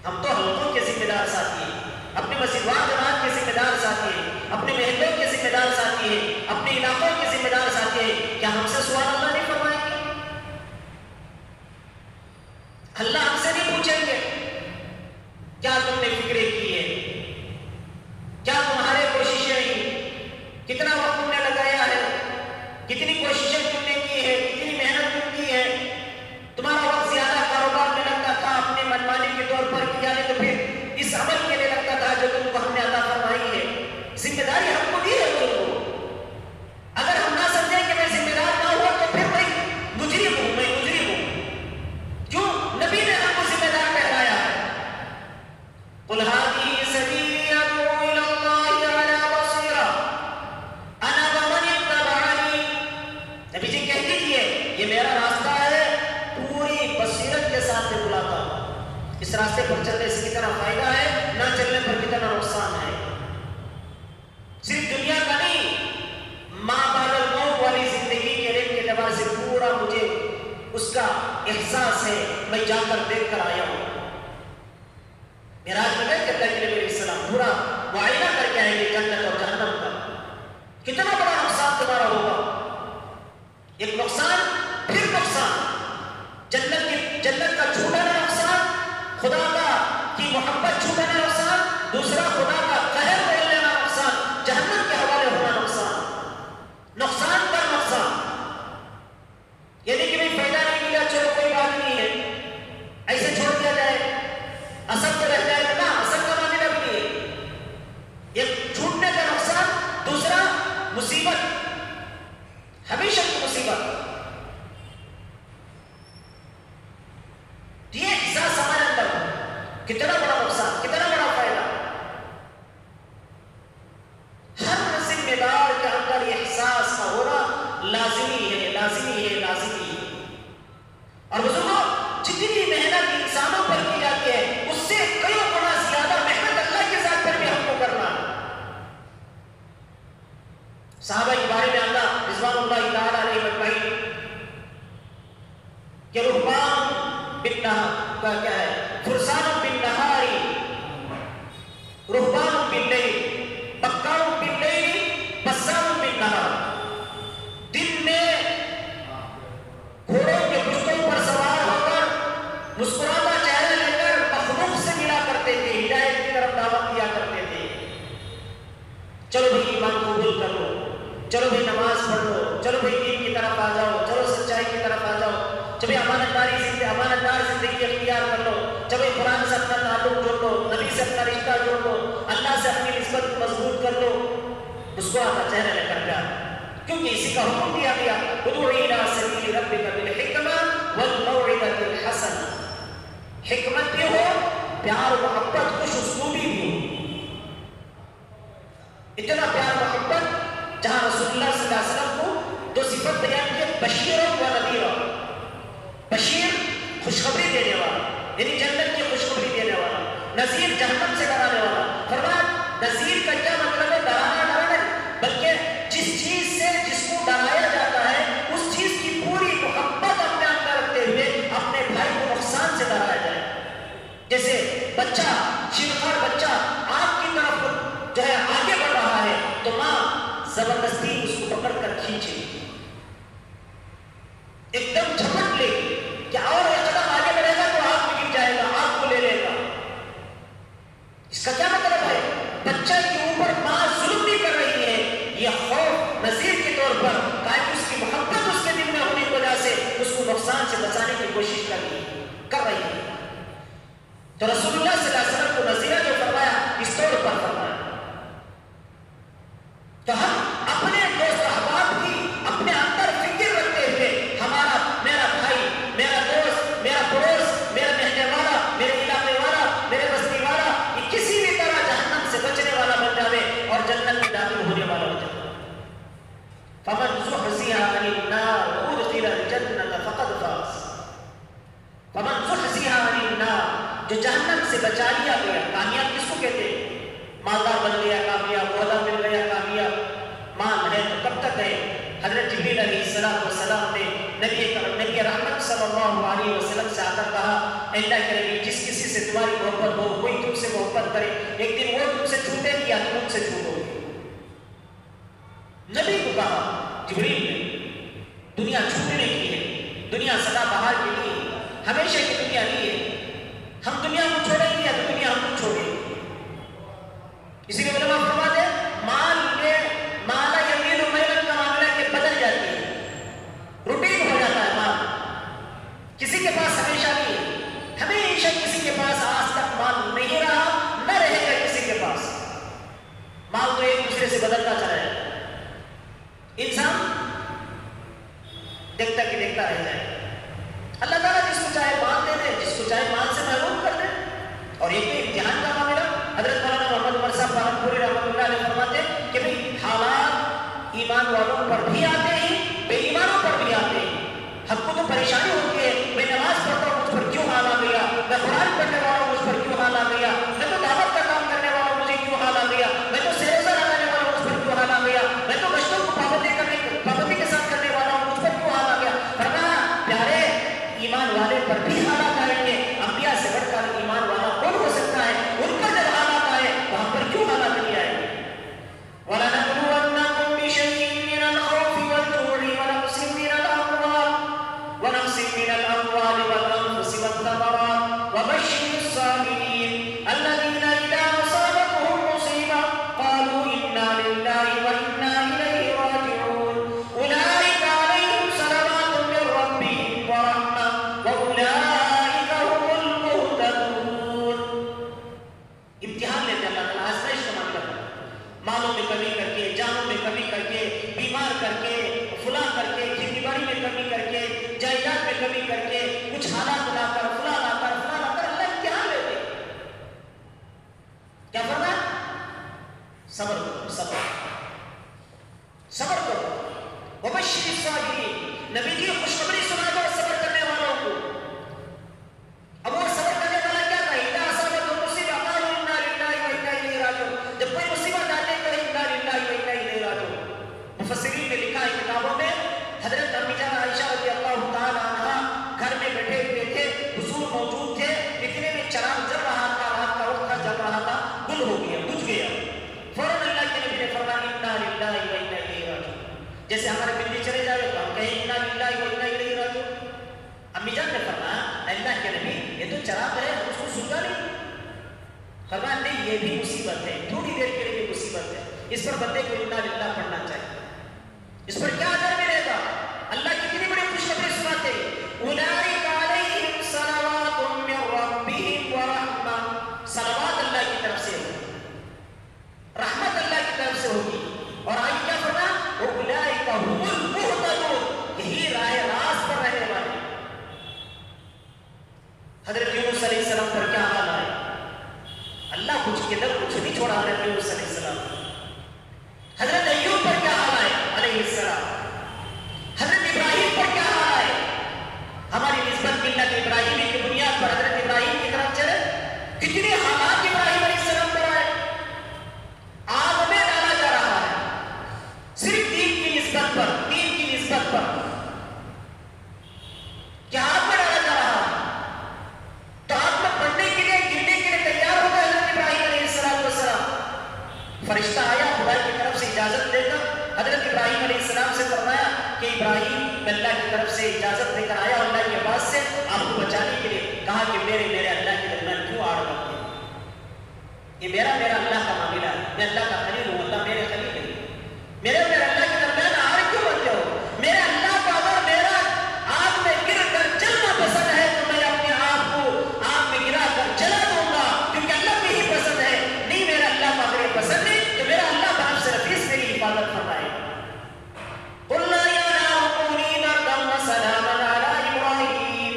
ہم تو حلقوں کے ذمہ دار ساتھی ہیں، اپنے مسجدوار جماعت کے ذمہ دار ساتھی ہیں، اپنے محلوں کے ذمہ دار ساتھی ہیں، اپنے علاقوں کے ذمہ دار ساتھی ہیں، کیا ہم سے سوال اللہ نہیں فرمائیں گے؟ اللہ ہم سے نہیں پوچھیں گے کیا تم نے فکریں کی ہے، کیا تمہارے کوششیں ہیں، کتنا وقت تم نے لگایا ہے، کتنی کوششیں تم نے کی ہے، کتنی محنت تم کی ہے، تمہارا وقت زیادہ کاروبار میں لگتا تھا اپنے منمانی کے طور پر کیا نہیں تو پھر اس عمل کے لیے لگتا تھا جو تم کو ہم نے عطا فرمائی ہے۔ ذمہ داری ہم کو دی ہے تم کو، اگر ہم نہ سمجھیں کہ میں ذمہ دار نہ ہوا تو پھر میں مجرم ہوں، میں مجرم ہوں۔ کیوں؟ نبی نے ہم کو ذمہ دار ٹھہرایا ہے۔ قل هذه سبيلي ادعو الى الله على بصيرة انا ومن اتبعني، نبی جی کہہ دیجیے یہ میرا راستہ ہے، پوری بصیرت کے ساتھ میں بلاتا ہوں، اس راستے پر چلنے سے کتنا فائدہ ہے، نہ چلنے پر کتنا نقصان ہے، صرف دنیا کا نہیں، ماں بعد الموت والی زندگی کے ریٹ کے اعتبار سے پورا مجھے اس کا احساس ہے، میں جا کر دیکھ کر آیا ہوں۔ معراج میں گئے کہ اللہ کے نبی علیہ السلام پورا معائنہ کر کے آئیں گے جنت اور جہنم کا، کتنا بڑا نقصان تمہارا ہوگا، ایک نقصان پھر نقصان، جنت کا چھوٹانا نقصان، خدا کا کی محبت چھوٹانا نقصان، دوسرا خدا کا قہر بول لینا نقصان، جہنم کے حوالے ہونا نقصان، نقصان پر نقصان، یعنی کہ بھی فائدہ نہیں ملا چلو کوئی بات نہیں ہے، ایسے چھوڑ دیا جائے، اثر تو رہ جائے گا، اثر کا معاملہ بھی نہیں ہے، ایک چھوٹنے کا نقصان، دوسرا مصیبت لیے نازل کی. اور بزرگوں جتنی محنت انسانوں پر کی جاتی ہے اس سے کئی گنا زیادہ محنت اللہ کے ذات پر بھی ہم کو کرنا. صحابہ کے بارے میں اللہ رضوان اللہ تعالی علیہ اجمعین کہ رہبان بالنہار کا کیا ہے فرسان بالنہاری رہبان باللیل بکار باللیل بسام بالنہار. دن میں گھوڑوں کے پشتوں پر سوار ہو کر مسکراتا چہرہ لے کر مخلوق سے ملا کرتے تھے, ہدایت کی طرف دعوت دیا کرتے تھے. چلو بھائی ایمان قبول کر لو, چلو بھائی نماز پڑھ لو, چلو بھائی دین کی طرف آ جاؤ, چلو سچائی کی طرف آ جاؤ, چلو امانتدار زندگی اختیار کر لو, چلو قرآن سے اپنا تعلق جوڑ لو, نبی سے اپنا رشتہ جوڑ لو, اللہ سے اپنی نسبت مضبوط کر لو. مسکراتا چہرہ لے کر پیار, کیونکہ اسی کا حکم دیا گیا ادعو الی سبیل ربک بالحکمہ والموعظۃ الحسنہ. حکمت بھی ہو, پیار محبت خوش اسلوبی بھی ہو. اتنا پیار محبت جہاں رسول اللہ صلی اللہ علیہ وسلم کو دو صفت بیان کی, بشیر و نذیر. بشیر خوشخبری دینے والا یعنی جنت کی خوشخبری دینے والا, نذیر جہنم سے ڈرانے والا. فرمایا نذیر کا کیا مطلب ہے؟ ڈرانا نہیں, بلکہ جس چیز سے جس کو ڈرایا جاتا ہے اس چیز کی پوری محبت اپنے اندر رکھتے ہوئے اپنے بھائی کو نقصان سے ڈرایا جائے. جیسے بچہ شیرخوار بچہ آگ کی طرف جو ہے آگے بڑھ رہا ہے تو ماں زبردستی اس کو پکڑ کر کھینچے گی, ایک دم جھپٹ لے گی کہ اور ایک قدم آگے بڑھے گا تو آگ میں گر جائے گا, آگ کو لے لے گا. اس کا کیا مطلب ہے؟ بچہ کے اوپر ماں ظلم بھی کر رہی ہے. یہ خوف نذیر کے طور پر تاکہ اس کی محبت اس کے دل میں ہونے کی وجہ سے اس کو نقصان سے بچانے کی کوشش کر رہی ہے. تو رسول اللہ صلی اللہ علیہ وسلم کو نذیرہ جو فرمایا اس طور پر فرمایا. تو ہم اپنے دوست احباب کی اپنے اندر فکر رکھتے ہوئے ہمارا میرا بھائی, میرا دوست, میرا پڑوس, میرا مہنے والا, میرے علاقے والا, میرے بستی والا, یہ کسی بھی طرح جہنم سے بچنے والا بن جاوے اور جنت میں داخل ہونے والا ہو جائے. فمن زحزح عن النار وادخل الجنة فقد فاز. فمن زحزح عن النار, جو جہنم سے بچا لیا گیا. کامیاب کس کو کہتے ہیں؟ مالدار بن گیا کامیاب, عہدہ مل گیا کامیاب. مال ہے تو کب تک ہے؟ حضرت جبریل علیہ السلام نے نبی رحمت صلی اللہ علیہ وسلم سے آ کر کہا اے اللہ کے نبی جس کسی سے تمہاری محبت ہو, کوئی تم سے محبت کرے, ایک دن وہ تم سے چھوٹے گی یا تم سے چھوٹو گے. نبی کو کہا جبریل نے دنیا چھوٹنے کی ہے, دنیا سدا بہار کے لیے, ہمیشہ کی دنیا نہیں ہے. ہم دنیا کو چھوڑیں گے یا تو دنیا ہم کو چھوڑے گی. اسی لیے علماء فرماتے ہیں مال میں مالا یمین و میلن کا معاملہ کہ بدل جاتی ہے, روٹین ہو جاتا ہے. مال کسی کے پاس ہمیشہ نہیں ہے, ہمیشہ کسی کے پاس آج تک مال نہیں رہا, نہ رہے گا کسی کے پاس. مال تو ایک دوسرے سے بدلتا چلا جائے. انسان دیکھتا کہ دیکھتا رہ جائے. اللہ تعالیٰ جس کو چاہے مال دے دے, جس کو چاہے مال سے محروم کر دے. اور یہ تو امتحان کا معاملہ. حضرت مولانا محمد عمر صاحب پالنپوری رحمۃ اللہ علیہ فرماتے ہیں کہ بھئی حالات ایمان والوں پر بھی آتے ہیں, بے ایمانوں پر بھی آتے ہیں. ہم کو تو پریشانی ہوتی ہے, میں نماز پڑھتا ہوں مجھ پر کیوں حال آ گیا, میں قرآن پڑھنے والا ہوں مجھ پر کیوں حال آ گیا, میں تو دعوت کا کام کرنے والا ہوں مجھے کیوں حال آ گیا, میں تو سیروزہ لگانے والا ہوں مجھ پر کیوں حال آ گیا, میں تو گشتوں کو پابندی کے ساتھ کرنے والا ہوں مجھ پر کیوں حال آ گیا. فرمایا پیارے ایمان والے پر بھی حالات آئیں گے. انبیاء سے بڑھ کر ایمان والا کون ہو سکتا ہے؟ ان پر جب حالات آئے وہاں پر کیوں حالات نہیں آئے گے؟ وَلَنَبْلُوَنَّكُمْ بِشَيْءٍ مِّنَ الْخَوْفِ وَالْجُوعِ وَنَقْصٍ مِّنَ الْأَمْوَالِ وَالْأَنفُسِ وَالثَّمَرَاتِ وَبَشِّرِ الصَّابِرِينَ الَّذِينَ إِذَا أَصَابَتْهُم مُّصِيبَةٌ قَالُوا إِنَّا لِلَّهِ وَإِنَّا إِلَيْهِ راجعون أُولَٰئِكَ عَلَيْهِمْ صَلَوَاتٌ مِّن رَّبِّهِمْ وَرَحْمَةٌ وَأُولَٰئِكَ هُمُ الْمُهْتَدُونَ. امتحان لیتے اللہ تعالیٰ آزمائش کا معاملہ ہے. مالوں میں کمی کر کے, جانوں میں کمی کر کے, بیمار کر کے, فلاں کر کے, کھیتی باڑی میں کمی کر کے, جائیداد میں کمی کر کے, کچھ حالات لا کر, فلاں لا کر, فلاں لا کر, اللہ امتحان لیتے. کیا فرمایا؟ صبر کرو, صبر کرو. وبشر الصابرین, نبی جی خوشخبری سنا دو صبر کرنے والوں کو. اب وہ صبر کرنے والا کیا تھا؟ اذا اصابتهم مصیبہ قالوا انا للہ و انا الیہ راجعون. جب کوئی مصیبت آتے تو انا للہ و انا الیہ راجعون. مفسرین نے لکھا ہے کتابوں میں حضرت امی جان عائشہ رضی اللہ تعالی عنہا گھر میں بیٹھے ہوئے تھے، حضور موجود تھے، اتنے میں چراغ جل رہا تھا، رات کا وقت تھا، جل رہا تھا، گل ہو گیا، بجھ گیا. فوراً اللہ کے نبی نے فرمایا انا للہ و انا الیہ راجعون. جیسے ہمارے بجلی چلے جائے تو ہم کہیں انا للہ و انا الیہ راجعون. امی جان نے فرمایا اللہ کے نبی یہ تو چراغ ہے، اس کو سلگا نہیں. فرمایا نہیں، یہ بھی مصیبت ہے، تھوڑی دیر کے لیے مصیبت ہے، اس پر بندے کو انا للہ پڑھنا چاہیے. اس پر کیا اجر ملے گا؟ اللہ کتنی بڑی خوشخبری سناتے ہیں. اولئک علیہم صلوات من ربہم ورحمہ. صلوات اللہ کی طرف سے ہوگی، رحمت اللہ کی طرف سے ہوگی. اور آئی کیا فرمایا؟ اولئک هم المہتدون. یہی راہ راست پر رہنے والے. حضرت یونس علیہ السلام پر کیا حال آئے؟ اللہ کچھ کدھر کچھ نہیں چھوڑا حضرت یونس علیہ السلام. حضرت ایوب پر کیا حال آئے علیہ السلام. حضرت ابراہیم پر کیا حال آئے. ہماری نسبت ملت ابراہیمی کی بنیاد پر حضرت ابراہیم کی طرف چلے، کتنے حالات ابراہیم علیہ السلام پر آئے. آگ میں ڈالا جا رہا ہے صرف دین کی نسبت پر، دین کی نسبت پر. کیا آگ میں ڈالا جا رہا ہے تو آگ میں پڑنے کے لیے، گرنے کے لیے تیار ہو گئے حضرت ابراہیم علیہ السلام. فرشتہ آیا خدا کی طرف سے اجازت دے کر، حضرت ابراہیم علیہ السلام سے فرمایا کہ ابراہیم اللہ کی طرف سے اجازت دے کر آیا اللہ کے پاس سے آپ کو بچانے کے لیے. کہا کہ میرے اللہ کے درمیان کیوں آڑ کرتے ہیں؟ یہ میرا اللہ کا معاملہ ہے، میں اللہ کا خلیل ہوں، اللہ میرے خلیل ہے. میرے اللہ کے درمیان آڑ کیوں بنتے ہو؟ میرے اللہ کو اگر میرا آگ میں گر کر جلنا پسند ہے تو میں اپنے آپ کو آگ میں گرا کر جلا دوں گا، کیونکہ اللہ کو ہی پسند ہے. نہیں، میرا اللہ کو اگر پسند ہے تو میرا اللہ باپ سے رفیس میری حفاظت فرمائے. قُلْنَا يَا نَارُ كُونِي بَرْدًا وَسَلَامًا عَلَىٰ إِبْرَاهِيمَ.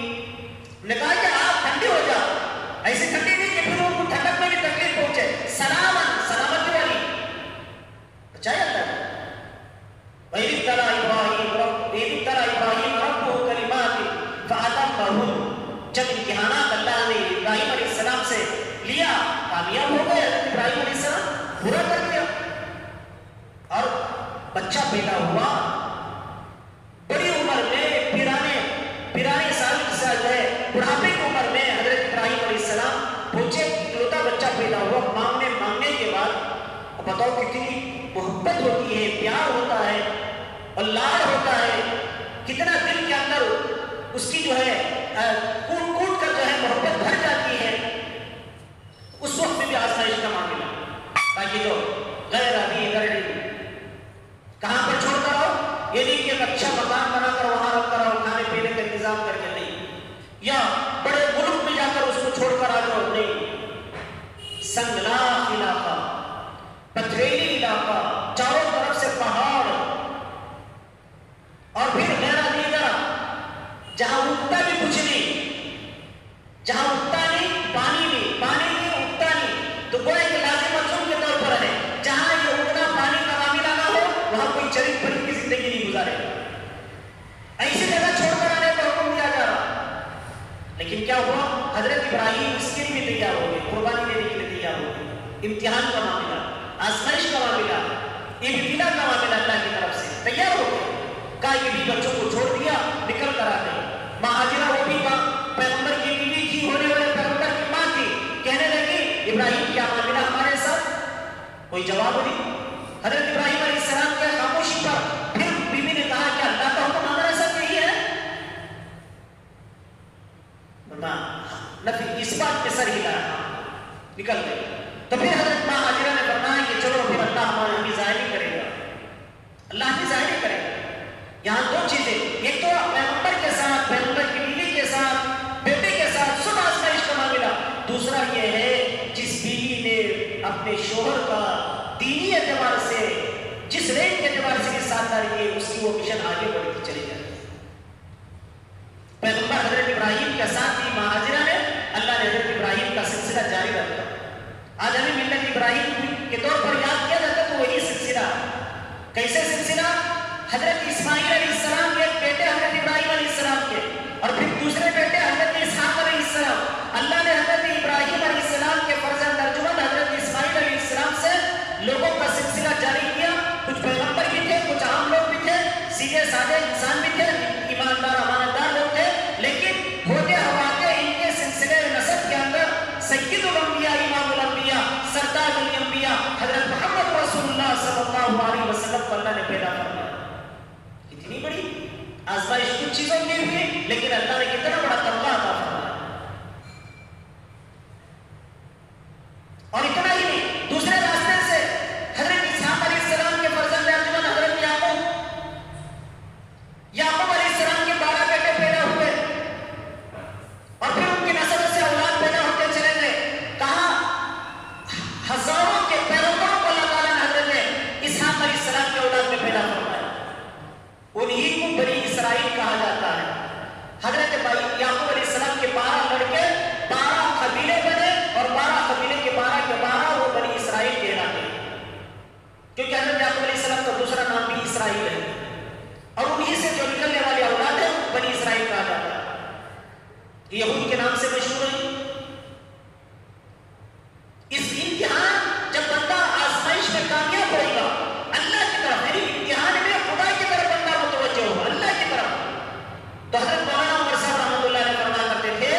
نے کہا کہ آپ ٹھنڈی ہو جاؤ. ایسے ٹھنڈی نہیں کہ پھر ان کو ٹھنڈک میں بھی تکلیف پہنچے. سلامًا، سلامتی والی بچائے اللہ نے. وَإِذِ ابْتَلَىٰ إِبْرَاهِيمَ رَبُّهُ كَلِمَاتٍ فَأَتَمَّهُنَّ. جب امتحانات اللہ نے ابراہیم علیہ السلام سے لیا، کامیاب ہو گئے. ابراہیم علیہ السلام پورا کر دیا اور بچہ پیدا ہوا. بڑی عمر میں، پیرانے سال جو ہے بڑھاپے کی عمر میں حضرت ابراہیم علیہ السلام پہنچے. اکلوتا بچہ پیدا ہوا. مانگنے کے بعد بتاؤ کتنی محبت ہوتی ہے، پیار ہوتا ہے اور لاڑ ہوتا ہے. کتنا دل کے اندر اس کی جو ہے کوٹ کر جو ہے محبت بھر جاتی ہے. اس وقت میں بھی آسائش کا معاملہ تاکہ جو غیر ابھی کہاں پر چھوڑ کر آؤ. یہ نہیں کہ ایک اچھا مکان بنا کر وہاں رکھ کر آؤ، کھانے پینے کا انتظام کر کے نہیں، یا بڑے ملک میں جا کر اس کو چھوڑ کر آ جاؤ. نہیں، سنگلاخ علاقہ، پتھریلی علاقہ، چاروں طرف سے پہاڑ، اور پھر میرا دیگر جہاں اگتا بھی کچھ نہیں، جہاں اگتا نہیں پانی نہیں اگتا نہیں، تو گویا کہ لازم ملزوم کے طور پر ہے. جہاں یہ اگنا پانی کا معاملہ نہ ہو وہاں کوئی چرند پرند کی زندگی نہیں گزارے گا. ایسی جگہ چھوڑ کر آنے کا حکم دیا جا رہا. لیکن کیا ہوا؟ حضرت ابراہیم اس کے لیے تیار ہو گئے، قربانی دینے کے لیے تیار ہو گئے. امتحان کا معاملہ، آزمائش کا معاملہ، ابتلا کا معاملہ اللہ کی طرف سے تیار ہو گئے. کہا یہ بھی بچوں کو چھوڑ دیا، نکل کر آتے. ماں ہاجرہ وہ بھی پیغمبر کی بیوی تھی، ہونے والے پیغمبر کی ماں تھی. کہنے لگی ابراہیم کیا معاملہ ہمارے ساتھ؟ کوئی جواب نہیں. حضرت ابراہیم علیہ السلام کے خاموشی پر پھر بیوی نے کہا کہ اللہ کا حکم ہمارے ساتھ یہی ہے. نفی اس بات پہ سر ہلایا، نکل گئے. تو پھر حضرت ماں ہاجرہ نے فرمایا کہ چلو پھر اللہ ہماری ہمیں ظاہر ہی کرے گا، اللہ ہمیں ظاہر ہی کرے گا. یہاں دو چیزیں، ایک تو پیغمبر کے ساتھ، پیغمبر کی بیوی کے ساتھ، بیٹے کے ساتھ سب آزمائش کا معاملہ. دوسرا یہ ہے جس بیوی نے اپنے شوہر کا دینی اعتبار سے، جس رینج کے اعتبار سے ساتھ داری کی، اس کی وہ مشن آگے بڑھتی چلی جاتی ہے. پیغمبر حضرت ابراہیم کا ساتھ دی ماں ہاجرہ نے، اللہ نے حضرت ابراہیم کا سلسلہ جاری رکھا. آج ہمیں ملت کچھ چیزوں کی ہوئی، لیکن اللہ نے کتنا بڑا تمغہ عطا فرمایا. اور اتنا ہی نہیں، دوسرے راستے سے حضرت اسحاق علیہ السلام کے فرزند ارجمند حضرت یعقوب علیہ السلام کے 12 بیٹے پیدا ہوئے، اور پھر ان کی نسل سے اولاد پیدا ہوتے چلے گئے. کہاں ہزاروں کے پیروکاروں کو اللہ تعالیٰ نے حضرت اسحاق علیہ السلام کے اولاد میں پیدا فرمایا. انہی کو بنی اسرائیل کہا جاتا ہے. حضرت یعقوب علیہ السلام کے 12 لڑکے 12 قبیلے بنے، اور 12 قبیلے کے 12 وہ بنی اسرائیل کہلاتے ہیں، کیونکہ حضرت یعقوب علیہ السلام کا دوسرا نام بھی اسرائیل ہے، اور انہی سے جو نکلنے والی اولاد ہے بنی اسرائیل کہا جاتا ہے. یہود کے نام سے مشہور ہے. اس امتحان جب بندہ آزمائش میں کامیاب ہوئے گا اللہ کی طرف، یعنی امتحان میں خدا کی طرف بندہ متوجہ ہوگا، اللہ کی طرف. تو حضرت مولانا عمر صاحب رحمۃ اللہ علیہ فرمایا کرتے تھے،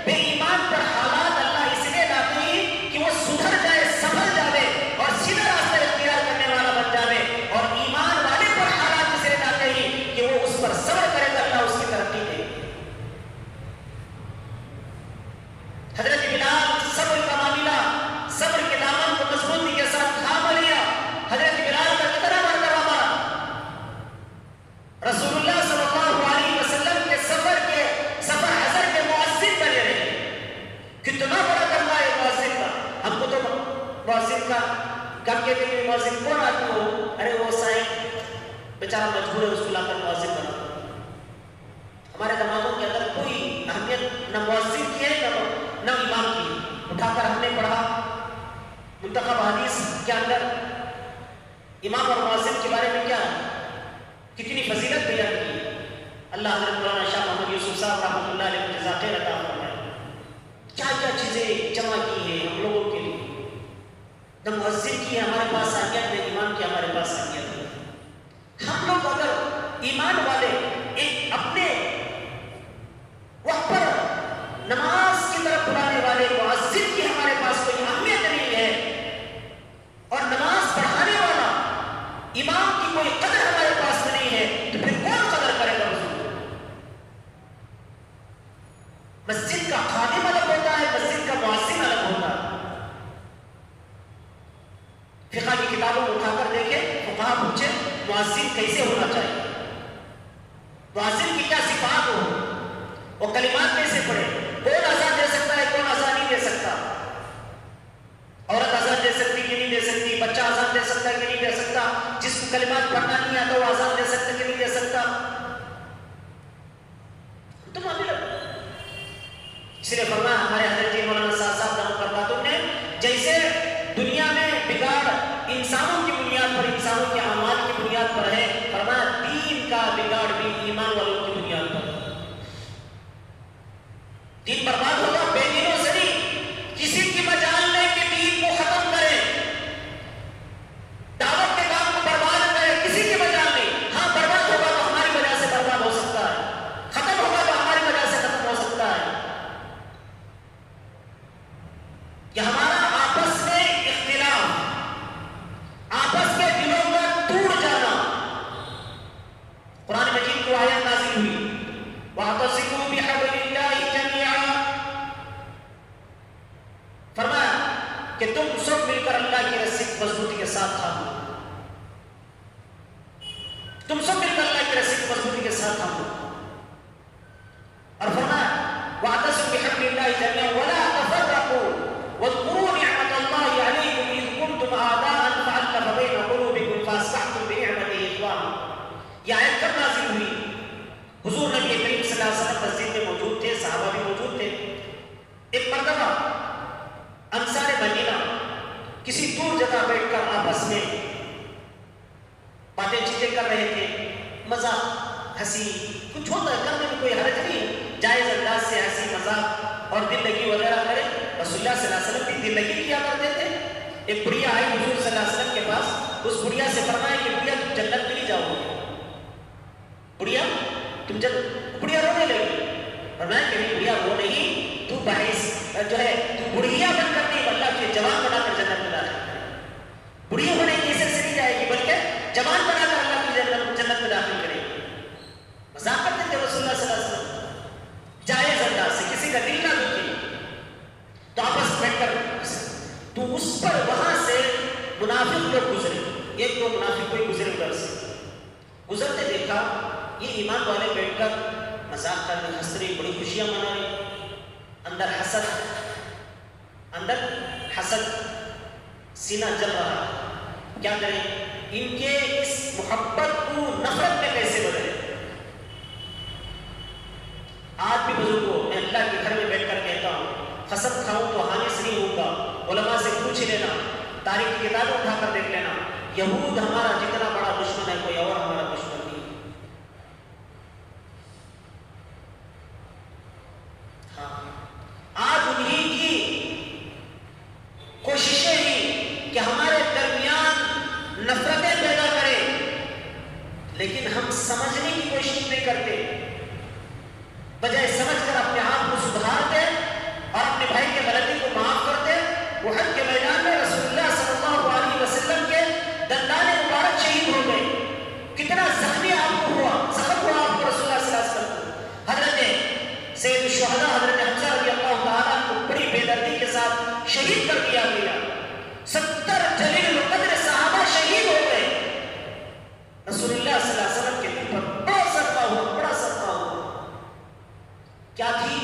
بے ایمان پر حالات اللہ اس لیے لاتے ہیں کہ وہ سدھر جائے، سنبھل جائے اور سیدھا راستہ اختیار کرنے والا بن جائے، اور ایمان والے پر حالات اس لیے لاتے ہیں کہ وہ اس پر صبر کرے تو اللہ اس کی ترقی دے. حضرت بلال صبر کا معاملہ، صبر کے دامن کو مضبوطی کے ساتھ تھام لیا. حضرت بلال کا کتنا مرتبہ مارا. رسول اللہ صلی اللہ علیہ وسلم کے سفر حضر کے مؤذن بنے رہے. کتنا بڑا کرنا ہے مؤذن کا. ہم کو تو مؤذن کا کب کہتے ہیں مؤذن کون آدمی ہو، ارے وہ صاحب بیچارہ مجبور ہے، اس کو لا کر مؤذن بنا. ہمارے دماغوں کے اندر کوئی اہمیت نہ مؤذن کی ہے نہ امام کی. اٹھا کر ہم نے پڑھا منتخب حدیث کے اندر امام اور مؤذن کے بارے میں کیا کتنی فضیلت بیان کی. اللہ حضرت مولانا شاہ محمد یوسف صاحب رحمۃ اللہ علیہ کو جزاک خیر عطا فرمائے. کیا کیا چیزیں جمع کی ہیں ہم لوگوں کے لیے. نہ مؤذن کی ہمارے پاس اہمیت، نہ امام کی ہمارے پاس اہمیت. ہم لوگ اگر ایمان والے ایک اپنے وقت پر نماز کی طرف بلانے والے مؤذن کی ہمارے پاس کوئی اہمیت نہیں ہے، اور نماز پڑھانے والا امام کی کوئی قدر ہمارے پاس نہیں ہے، تو پھر کون قدر کرے گا حضور. مسجد کا خادم الگ ہوتا ہے، مسجد کا مؤذن الگ ہوتا ہے. فقہ کی کتابوں کو اٹھا کر دیکھیں، فقہا پوچھے مؤذن کیسے ہونا چاہیے، مؤذن کی کیا صفات ہو، وہ کلمات کیسے پڑھے، کون اذان دے سکتا ہے، کون اذان نہیں دے سکتا، عورت اذان دے سکتی کہ نہیں دے سکتی، بچہ اذان دے سکتا کہ نہیں دے سکتا، جس کو کلمات پڑھنا نہیں آتا وہ اذان دے سکتا کہ نہیں دے سکتا. تو معاملہ اس لیے فرمایا ہمارے حضرت مولانا صاحب دامت برکاتہ نے، جیسے دنیا میں بگاڑ انسانوں کی بنیاد پر، انسانوں کے اعمال کی بنیاد پر ہے، فرمایا دین کا بگاڑ بھی ایمان والوں کی بنیاد پر. دین برباد ہوگا بے دینوں سے نہیں. کسی کی مجال نہیں کہ دین کو ختم کرے، دعوت کے کام کو برباد کرے، کسی کی مجال نہیں. ہاں برباد ہوگا تو ہماری وجہ سے برباد ہو سکتا ہے، ختم ہوگا تو ہماری وجہ سے ختم ہو سکتا ہے. کہ ہمارا آپس میں اختلاف، آپس کے دلوں کا ٹوٹ جانا. قرآن مجید کو آیت نازل ہوئی وَاعْتَصِمُوا بِحَبْلِ اللَّهِ جَمِيعًا، فرمایا کہ تم سب مل کر اللہ کی رسی مضبوطی کے ساتھ تھامو. تم سب مل کر اللہ کی رسی مضبوطی کے ساتھ تھامو. اور فرمایا وَاعْتَصِمُوا بِحَبْلِ اللَّهِ جَمِيعًا وَلَا تَفَرَّقُوا وَاذْكُرُوا نِعْمَةَ اللَّهِ عَلَيْكُمْ إِذْ كُنْتُمْ أَعْدَاءً فَأَلَّفَ بَيْنَ قُلُوبِكُمْ فَأَصْبَحْتُمْ بِنِعْمَتِهِ إِخْوَانًا. یہ آیت کب نازل ہوئی؟ حضور نبی کریم صلی اللہ علیہ وسلم مسجد میں موجود تھے، صحابہ بھی موجود تھے. ایک مرتبہ انصار مدینہ کسی دور جگہ بیٹھ کر آپس میں باتیں چیتیں کر رہے تھے، مذاق ہنسی کچھ ہوتا ہے، کرنے میں کوئی حرج نہیں، جائز انداز سے ہنسی مذاق اور دل لگی وغیرہ کرے. رسول اللہ صلی اللہ علیہ وسلم بھی دل لگی کیا کرتے تھے. ایک بڑھیا آئی حضور صلی اللہ علیہ وسلم کے پاس، اس بڑھیا سے فرمایا کہ بڑھیا تم جنت میں نہیں جاؤ گے. بڑھیا تم بڑھیا رونے لگی. فرمایا کہ نہیں بڑھیا وہ نہیں، تو باعث جو ہے تو بڑھیا بن کر نہیں اللہ کے جوان بنا کر جنت میں داخل کرے. بڑھیا ہونے کی حیثیت سے نہیں جائے گی بلکہ جوان بنا کر اللہ کی جنت میں داخل کرے. مذاق کرتے تھے رسول یہ ایمان والے بیٹھ کر مذاق کر رہے، ہنس رہے، بڑی خوشیاں منا رہے، اندر حسد سینہ جل رہا. کیا کریں؟ ان کے اس محبت کو نفرت میں کیسے بدلے؟ آج بھی بزرگوں، میں اللہ کے گھر میں بیٹھ کر کہتا ہوں، قسم کھاؤں تو حانس نہیں ہوں گا. علماء سے پوچھ لینا، تاریخ کی کتابیں اٹھا کر دیکھ لینا، یہود ہمارا جتنا بڑا دشمن ہے کوئی اور ہمارا دشمن نہیں. آج انہی کی کوششیں ہی کہ ہمارے درمیان نفرتیں پیدا کریں، لیکن ہم سمجھنے کی کوشش نہیں کرتے. بجائے سمجھ کر اپنے آپ کو سدھارتے اور اپنے بھائی کے غلطی کو معاف کرتے. احد کے میدان میں رسول اللہ صلی اللہ علیہ وسلم کے دندان مبارک شہید ہو گئے. کتنا زخمی آپ کو ہوا، زخم ہوا آپ کو رسول اللہ صلی اللہ علیہ وسلم کو. حضرت سید الشہداء حضرت حمزہ رضی اللہ تعالیٰ کو بڑی بے دردی کے ساتھ شہید کر دیا گیا. 70 جلیل القدر صحابہ شہید ہو گئے. رسول اللہ صلی اللہ علیہ وسلم کے دل پر بڑا صدمہ ہوا، بڑا صدمہ ہوا. کیا تھی؟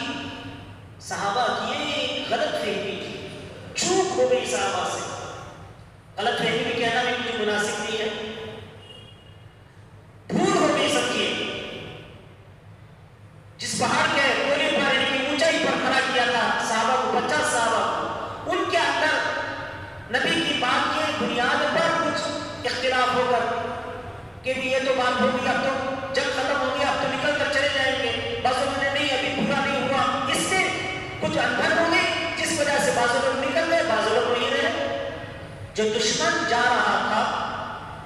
صحابہ کی ایک غلط فہمی تھی، چوک ہو گئی صحابہ سے. غلط فہمی میں کہنا بھی مجھے مناسب نہیں ہے، بھول ہو گئی سب کی. جس پہاڑ کے کونے پر یعنی کہ اونچائی پر کھڑا کیا تھا صحابہ کو، 50 صحابہ کو، ان کے اندر نبی کی بات کی بنیاد پر کچھ اختلاف ہو کر کہ بھی یہ تو بات ہو گئی، اب تو جب ختم ہو گیا، اب تو نکل کر چلے جائیں گے. بعضوں نے نہیں، ابھی پورا نہیں ہوا. اس سے کچھ انبن ہو گئی جس وجہ سے بعض لوگ نکل گئے، بعض لوگ وہیں رہے. جو دشمن جا رہا تھا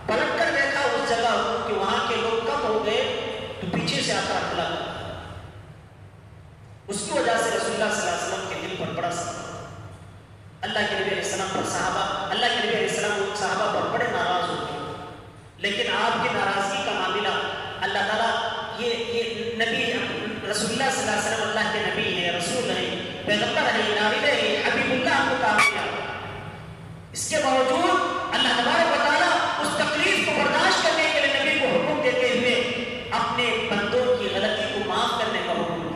پلٹ کر دیکھا اس جگہ کو کہ وہاں کے لوگ کم ہو گئے تو پیچھے سے آتا حملہ کر. اس کی وجہ سے رسول اللہ صلی اللہ علیہ وسلم کے دل پر بڑا صدمہ. اللہ کے نبی علیہ السلام پر صحابہ، اللہ کے نبی علیہ السلام صحابہ پر بڑے ناراض ہو گئے. لیکن آپ کی ناراضگی کا معاملہ اللہ تعالیٰ یہ نبی رسول اللہ صلی اللہ علیہ وسلم اللہ کے نبی ہے، رسول ہے، پیغمبر ہے، نابی ہے، حبیب اللہ کو کہا گیا. اس کے باوجود اللہ تبارک و تعالیٰ اس تکلیف کو برداشت کرنے کے لیے نبی کو حکم دیتے ہوئے اپنے بندوں کی غلطی کو معاف کرنے کا حکم دیا.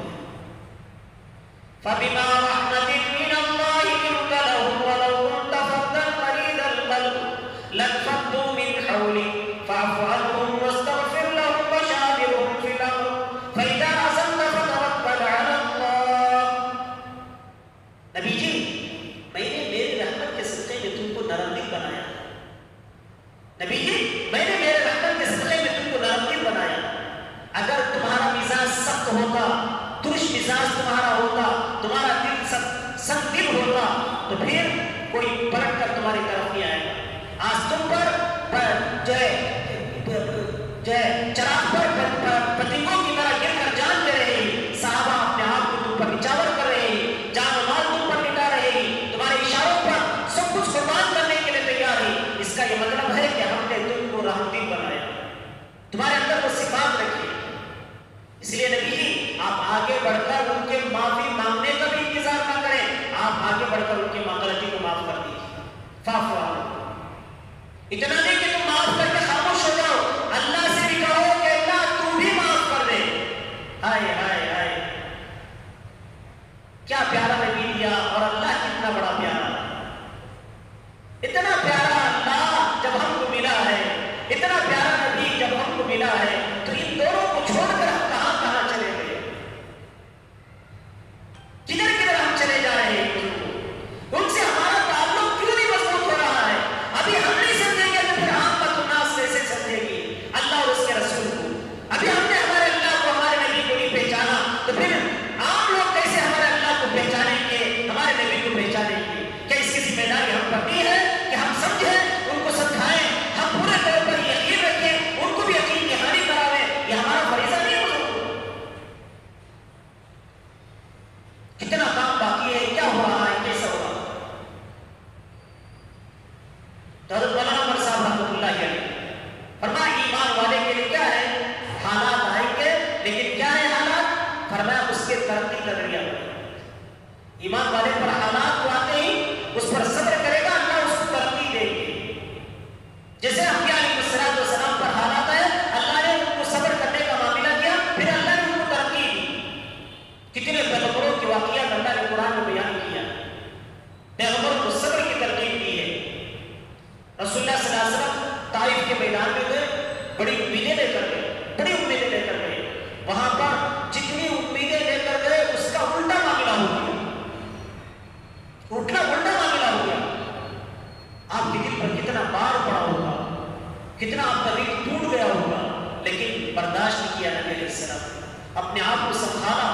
فَبِمَا رَحْمَةٍ مِّنَ اللَّهِ لِنتَ لَهُمْ وَلَوْ كُنتَ فَظًّا غَلِيظَ الْقَلْبِ لَانفَضُّوا مِنْ حَوْلِكَ فَاعْفُ عَنْهُمْ وَاسْتَغْفِرْ لَهُمْ وَشَاوِرْهُمْ فِي الْأَمْرِ فَإِذَا عَزَمْتَ فَتَوَكَّلْ عَلَى اللَّهِ. نبی جی، میں نے میری رحمت کے صدقے میں تم کو نرم دل بنایا. نبی جی، میں نے میرے رحمت کے صدقے میں تم کو نرم دل بنایا. اگر تمہارا مزاج سخت ہوتا، ترش مزاج تمہارا ہوتا، تمہارا دل سخت دل ہوتا، تو پھر کوئی پلٹ کر تمہاری طرف نہیں آئے گا. آج تم پر چراغ پر پتنگوں کی طرح گر کر جان دے رہے ہیں. صحابہ اپنے آپ کو تم پر نچاور کر رہے ہیں، جان و مال تم پر مٹا رہے ہیں، تمہارے اشاروں پر سب کچھ قربان کرنے کے لیے تیار ہیں. اس کا یہ مطلب ہے کہ ہم نے تم کو رحمتی بنایا، تمہارے اندر وہ صفات رکھی. اس لیے نبی جی، آپ آگے بڑھ کر ان کے معافی مانگنے کا بھی انتظار نہ کریں، آپ آگے بڑھ کر ان کی غلطی کو معاف کر دیجیے. فاعف عنہم. اتنا نہیں کہ تم معاف کر کے خاموش ہو جاؤ، اللہ سے بھی کہو کہ اللہ تو بھی معاف کر دے. ہائے ہائے ہائے، کیا پیارا نبی دیا، اور اللہ کتنا بڑا پیارا. اتنا پیارا اللہ جب ہم کو ملا ہے، اتنا پیارا نبی جب ہم کو ملا ہے، تو ان دونوں کو چھوڑ کر ہم کہاں کہاں چلے گئے، کدھر کدھر ہم چلے جا رہے ہیں. ان سے ہمارا تعلق کیوں نہیں مضبوط ہو رہا ہے؟ ابھی ہم نہیں سمجھیں گے تو پھر عامت الناس کیسے سمجھے گی اللہ اور اس کے رسول کو؟ ابھی ہم نے ہمارے اللہ کو، ہمارے نبی کو نہیں پہچانا تو پھر عام لوگ کیسے ہمارے اللہ کو پہچانیں گے، ہمارے نبی کو پہچانیں گے؟ کیا اس کی ذمہ داری ہم پر نہیں ہے کہ ہم سمجھیں، ان کو سمجھائیں، ہم پورے طور پر یقین رکھیں، ان کو بھی یقین کی حامی کراویں؟ یہ ہمارا فریضہ نہیں ہے. کتنا کام باقی ہے، کیا ہو رہا ہے، کیسا ہو رہا ہے. تو حضرت مولانا عمر صاحب رحمۃ اللہ علیہ فرمایا ایمان والے کے لیے کیا ہے، حالات آئیں گے، لیکن کیا ہے حالات؟ فرمایا اس کے ترقی کا ذریعہ. ایمان والے پر حالات کو آتے ہی اس پر صبر کرے گا، اللہ اس کو ترقی دے گی. جیسے انبیاء علیہ السلام پر حالات آئے، اللہ نے ان کو صبر کرنے کا معاملہ اپنے آپ کو سنبھالا.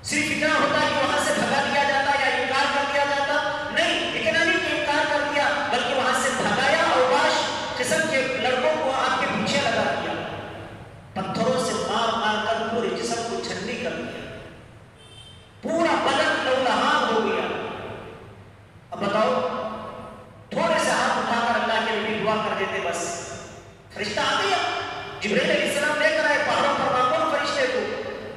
صرف اتنا ہوتا کہ وہاں سے بھگا دیا جاتا یا انکار کر دیا جاتا؟ نہیں، اتنا نہیں کہ انکار کر دیا بلکہ وہاں سے بھگایا اور باش قسم کے لڑکوں کو آپ کے پیچھے لگا دیا، پتھروں سے مار مار کر پورے جسم کو چھنی کر دیا، پورا بدن لہولہان ہو گیا. اب بتاؤ، تھوڑے سے ہاتھ اٹھا کر اللہ کے نبی دعا کر دیتے، بس فرشتہ آ گیا. جبرائیل علیہ السلام لے کر آئے پہاڑوں پر معمول فرشتے کو،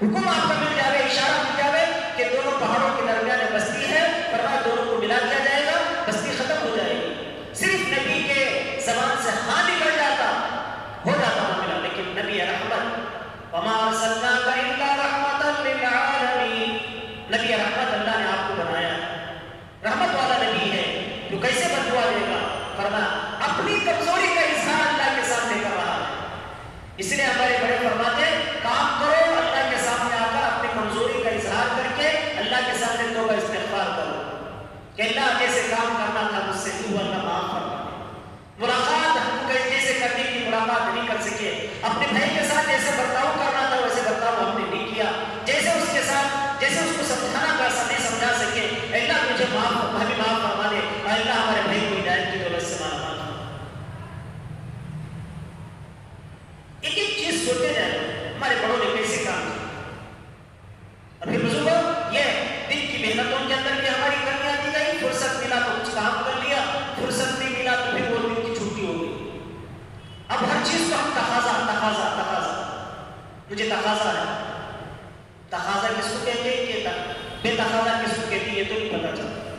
حکم آپ کا مل جاوے، اشارہ مل جاوے کہ دونوں پہاڑوں کے درمیان بستی ہے، فرمایا دونوں کو ملا دیا جائے گا، بستی ختم ہو جائے گی. صرف نبی کے زبان سے ہاں نکل جاتا، ہو جاتا معاملہ. لیکن نبی رحمت، وما ارسلناک الا رحمتا للعالمین، نبی رحمت اللہ نے آپ کو بنایا، رحمت والا نبی ہے. جو کیسے بد دعا دے گا؟ فرمایا اپنی کمزوری کا اظہار اللہ کے سامنے کر رہا ہے. اس لیے ہمارے بڑے فرماتے ہیں کام کرو، اللہ کے سامنے آ کر اپنی کمزوری کا اظہار کر کے اللہ کے سامنے توبہ استغفار کرو کہ اللہ جیسے کام کرنا تھا مجھ سے تو اللہ معاف فرما. ملاقات ہم کو جیسے کرنے کی ملاقات نہیں کر سکے، اپنے بھائی کے ساتھ جیسے برتاؤ کرنا تھا ویسے برتاؤ ہم نے نہیں کیا، جیسے اس کے ساتھ جیسے اس کو سمجھانا کا نہیں سمجھا سکے، اللہ مجھے ہمیں معاف فرما دے، اور اللہ ہمارے بھائی کو ہدایت کی دولت سے معاف. ایک ایک چیز سوچتے جائیں ہمارے بڑوں نے کیسے کام کیا. ابھی بزرگوں، یہ دن کی محنتوں کے اندر بھی ہماری کمی آتی گئی. فرصت ملا تو کچھ کام کر لیا، فرصت نہیں ملا تو پھر وہ دن کی چھٹی ہو گئی. اب ہر چیز کو ہم تقاضا تقاضا تقاضا، مجھے تقاضا ہے. تقاضا کس کو کہتے ہیں کہ بے تقاضا کس کو کہتے ہیں یہ تو نہیں پتا چلتا.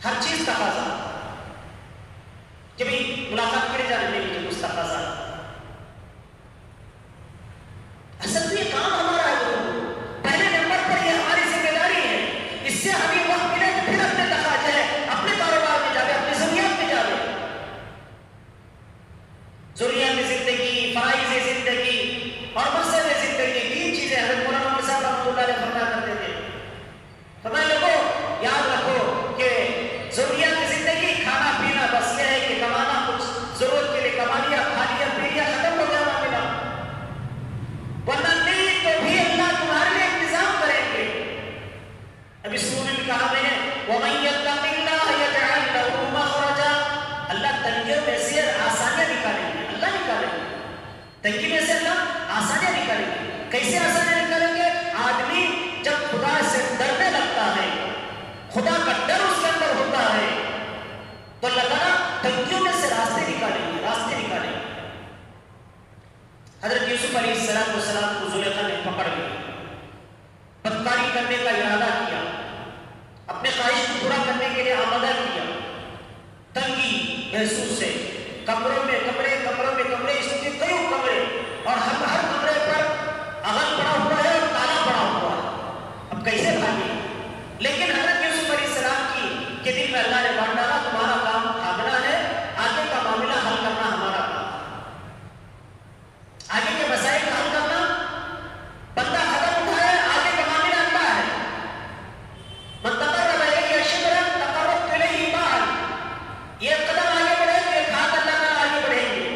ہر چیز تقاضا. کبھی ملاقات کرے جانے میں مجھے کچھ تقاضا ہے. اصل میں یہ کام ہمارا ہے، پہلے نمبر پر یہ ہماری ذمہ داری ہے. اس سے ہمیں وقت ملے تو پھر اپنے تقاضے ہیں، اپنے کاروبار میں جاوے، اپنی ضروریات میں جاوے. ضروریات زندگی، فرائض زندگی اور مقصد زندگی، تین چیزیں حضرت مولانا عمر صاحب رحمۃ اللہ علیہ فرمایا کرتے تھے. فرمایا لوگوں یاد رکھو کہ ضروریات زندگی کھانا پینا بس یہ ہے کہ کمانا، کچھ ضرورت کے لیے کما لیا، کھا لیا، پی لیا، ختم ہو گیا معاملہ. ورنہ نہیں تو بھی اللہ تمہارے لیے انتظام کریں گے. ابھی سورہ میں بھی کہا میں نے وَمَن يَتَّقِ اللَّهَ يَجْعَلْ لَهُ مَخْرَجًا، اللہ تنگیوں میں سے آسانیاں نکالیں گے. اللہ نکالیں گے تنگی میں سے، اللہ آسانیاں نکالیں گے. کیسے آسانیاں نکالیں گے؟ آدمی جب خدا سے ڈرنے لگتا ہے، خدا کا ڈر اس کے اندر ہوتا ہے، تو اللہ تعالیٰ تنگیوں میں سے راستے نکالیں گے، راستے نکالیں گے. حضرت یوسف علیہ السلام کو زلیخا نے پکڑ لیا، بدکاری کرنے کا ارادہ کیا، اپنے خواہش کو پورا کرنے کے لیے آمادہ کیا. تنگی محسوس ہے، کمروں میں کمرے، کمروں میں کمرے، اس کے کئی کمرے، اور ہر کمرے پر اغل پڑا ہوا ہے اور تالا پڑا ہوا ہے. اب کیسے بھاگے؟ لیکن حضرت یوسف علیہ السلام کے دل میں اللہ نے بانٹ ڈالا تمہارا کام بھاگنا ہے، آگے کا معاملہ حل کرنا ہمارا کام، آگے کے مسائل کا حل کرنا. بندہ قدم اٹھائے، آگے کا معاملہ اللہ ہے. من تقرب الیہ شبرا تقربت الیہ باعا، یہ قدم آگے بڑھے تو ایک ہاتھ اللہ تعالیٰ آگے بڑھیں گے.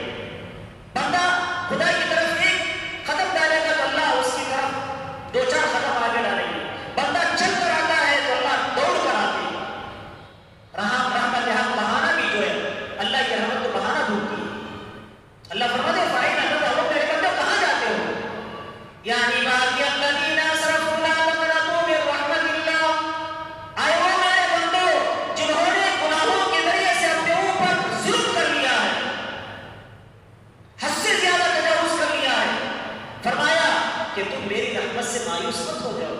بندہ خدا کی طرف ایک قدم ڈالے گا تو اللہ اس کی طرف دو چار قدم آگے ڈالیں گے. بندہ چل کر آتا ہے تو اللہ دوڑ کر آتے ہیں. رحمت یہاں بہانہ بھی جو ہے، اللہ کی رحمت کو بہانہ ڈھونڈتی ہے. اللہ فرماتے ہیں فائن احمد میرے بندے کہاں جاتے ہو؟ یعنی عبادی الذین اسرفوا لا تقنطوا من رحمت اللہ، آئے وہ میرے بندو جنہوں نے گناہوں کے ذریعے سے اپنے اوپر ظلم کر لیا ہے، حد سے زیادہ تجاوز کر لیا ہے. فرمایا کہ تم میری رحمت سے مایوس مت ہو جاؤ،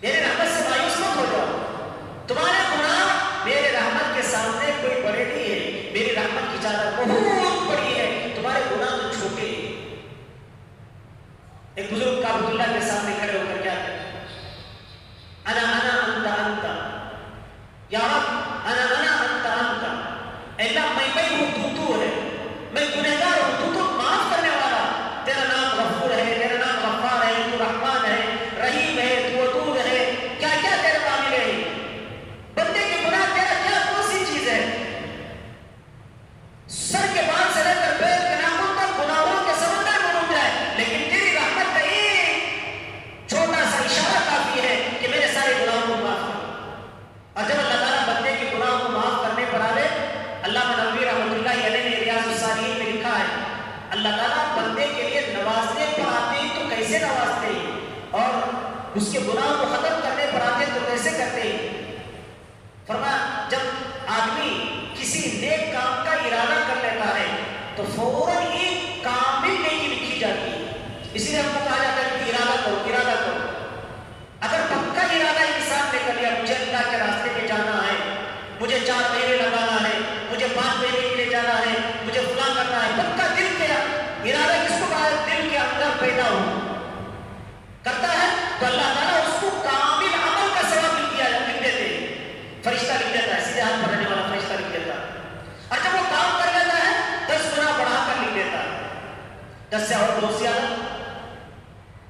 میری رحمت سے مایوس مت ہو جاؤ. تمہارے گناہ میرے رحمت کے سامنے کوئی بڑے نہیں ہے، میری رحمت کی چادر بہت بڑی ہے، تمہارے گناہ تو چھوٹے ہیں. ایک بزرگ کعبۃ اللہ کے سامنے کھڑے ہو کر کیا کہتے ہیں؟ انا انت انت یا رب، انا انت انت، اللہ میں ہوں تو ہے، میں گنہگار ہوں تو معاف کرنے والا. تیرا نام غفور ہے، تیرا نام غفار ہے، تو رحمان ہے، رحیم ہے، تو ودود ہے، کیا کیا تیرے معاملے ہیں. بندے کے گناہ تیرا کیا کون سی چیز ہے؟ سر کے بال سے لے کر پیر کے ناخن تک گناہوں کے سمندر میں ڈوب جائے اس کے گناہوں کو ختم کرنے پر آتے تو کیسے کرتے ہیں؟ فرمایا جب آدمی کسی نیک کام کا ارادہ کر لیتا ہے تو فوراً ایک کامل نیکی لکھی جاتی ہے. اسی لیے ہم کو کہا جاتا ہے کہ ارادہ کرو، ارادہ کرو. اگر پکا ارادہ انسان نے کر لیا مجھے اللہ کے راستے میں جانا ہے، مجھے 4 مہینے لگانا ہے، مجھے 5 مہینے کے لیے جانا ہے، مجھے فلاں کرنا ہے، پکا دل کے ارادہ کس کو کہا ہے؟ دل کے اندر پیدا ہو کرتا ہے تو اللہ تعالیٰ اس کو کامل عمل کا ثواب لکھ دیتے ہیں. فرشتہ لکھ دیتا ہے، سیدھے ہاتھ پر رہنے والا فرشتہ لکھ دیتا ہے. اور جب وہ کام کر لیتا ہے 10 گنا بڑھا کر لکھ دیتا ہے، 10 سے اور 2 زیادہ.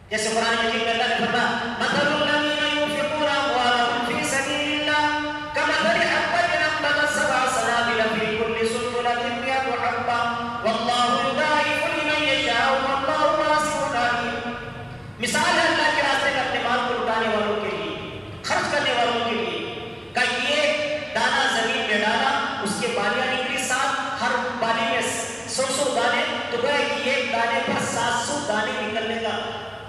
جیسے قرآن مجید میں اللہ نے فرمایا مثل الذین ينفقون اموالهم فی سبیل اللہ کمثل حبۃ انبتت 7 سنابل فی کل سنبلۃ 100 حبۃ واللہ یضاعف لمن یشاء واللہ واسع علیم. مثال ہے اللہ کے راستے میں اپنے مال کو لٹانے والوں کے لیے، خرچ کرنے والوں کے لیے کہ یہ دانہ زمین میں ڈالا، اس کے بالیاں نکلی 7، ہر بالی میں 100 دانے، تو گویا کہ ایک دانے پر 700 دانے نکلنے کا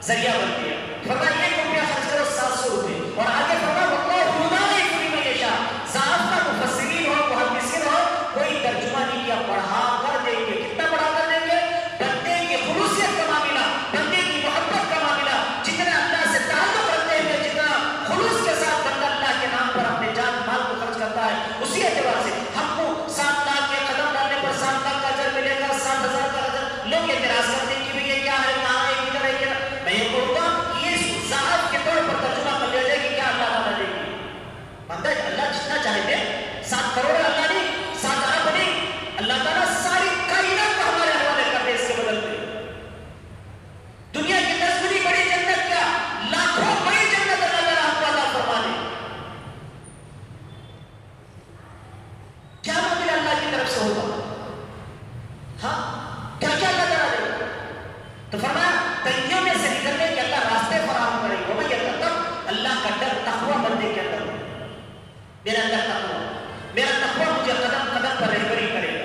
ذریعہ بن گیا. فرمایا 1 روپیہ خرچ کرو 700 روپے. اور آگے فرمایا واللہ یضاعف لمن یشاء. ضعف کا مفسرین ہو، محدثین ہو، کوئی ترجمہ نہیں کیا، بڑھا کر دیں گے. کتنا بڑھا کر دیں گے؟ بندے کی خلوصیت کا معاملہ، بندے کی محبت کا معاملہ، جتنا اللہ سے تعلق رکھتے ہوئے جتنا خلوص کے ساتھ بندہ اللہ کے نام پر اپنے جان مال کو خرچ کرتا ہے، اسی اعتبار سے ہم کو 7 لاکھ کے قدم ڈالنے پر 7 لاکھ کا اجر ملے گا، 60,000 کا اجر. لوگ اعتراض کرتے ہیں کہ یہ کیا ہے، کہاں ہے، کدھر ہے، کیا. میں یہ بولوں گا کہ یہ ذات کے طور پر ترجمہ کر لیا جائے کہ کیا اللہ تعالیٰ دے گی. بندہ اللہ جتنا چاہے دے. 7 کروڑ اللہ نہیں، 7 ارب نہیں، اللہ تعالیٰ ساری کائنات کو ہمارے حوالے کر دے اس کے بدل میں. دنیا کی 10 گنی بڑی جنت کیا، لاکھوں بڑی جنت اللہ تعالیٰ ہم کو عطا فرما دے. کیا معاملہ اللہ کی طرف سے ہوگا؟ ہاں کیا کیا اللہ تعالیٰ دے گا؟ تو فرمایا تنگیوں میں سے نکلنے کے اللہ راستے فراہم کرے گا. میں یہ تب اللہ کا ڈر تقویٰ بندے کے اندر ہو. میرا اندر تقویٰ، میرا تقویٰ مجھے قدم قدم پر رہبری کرے گا،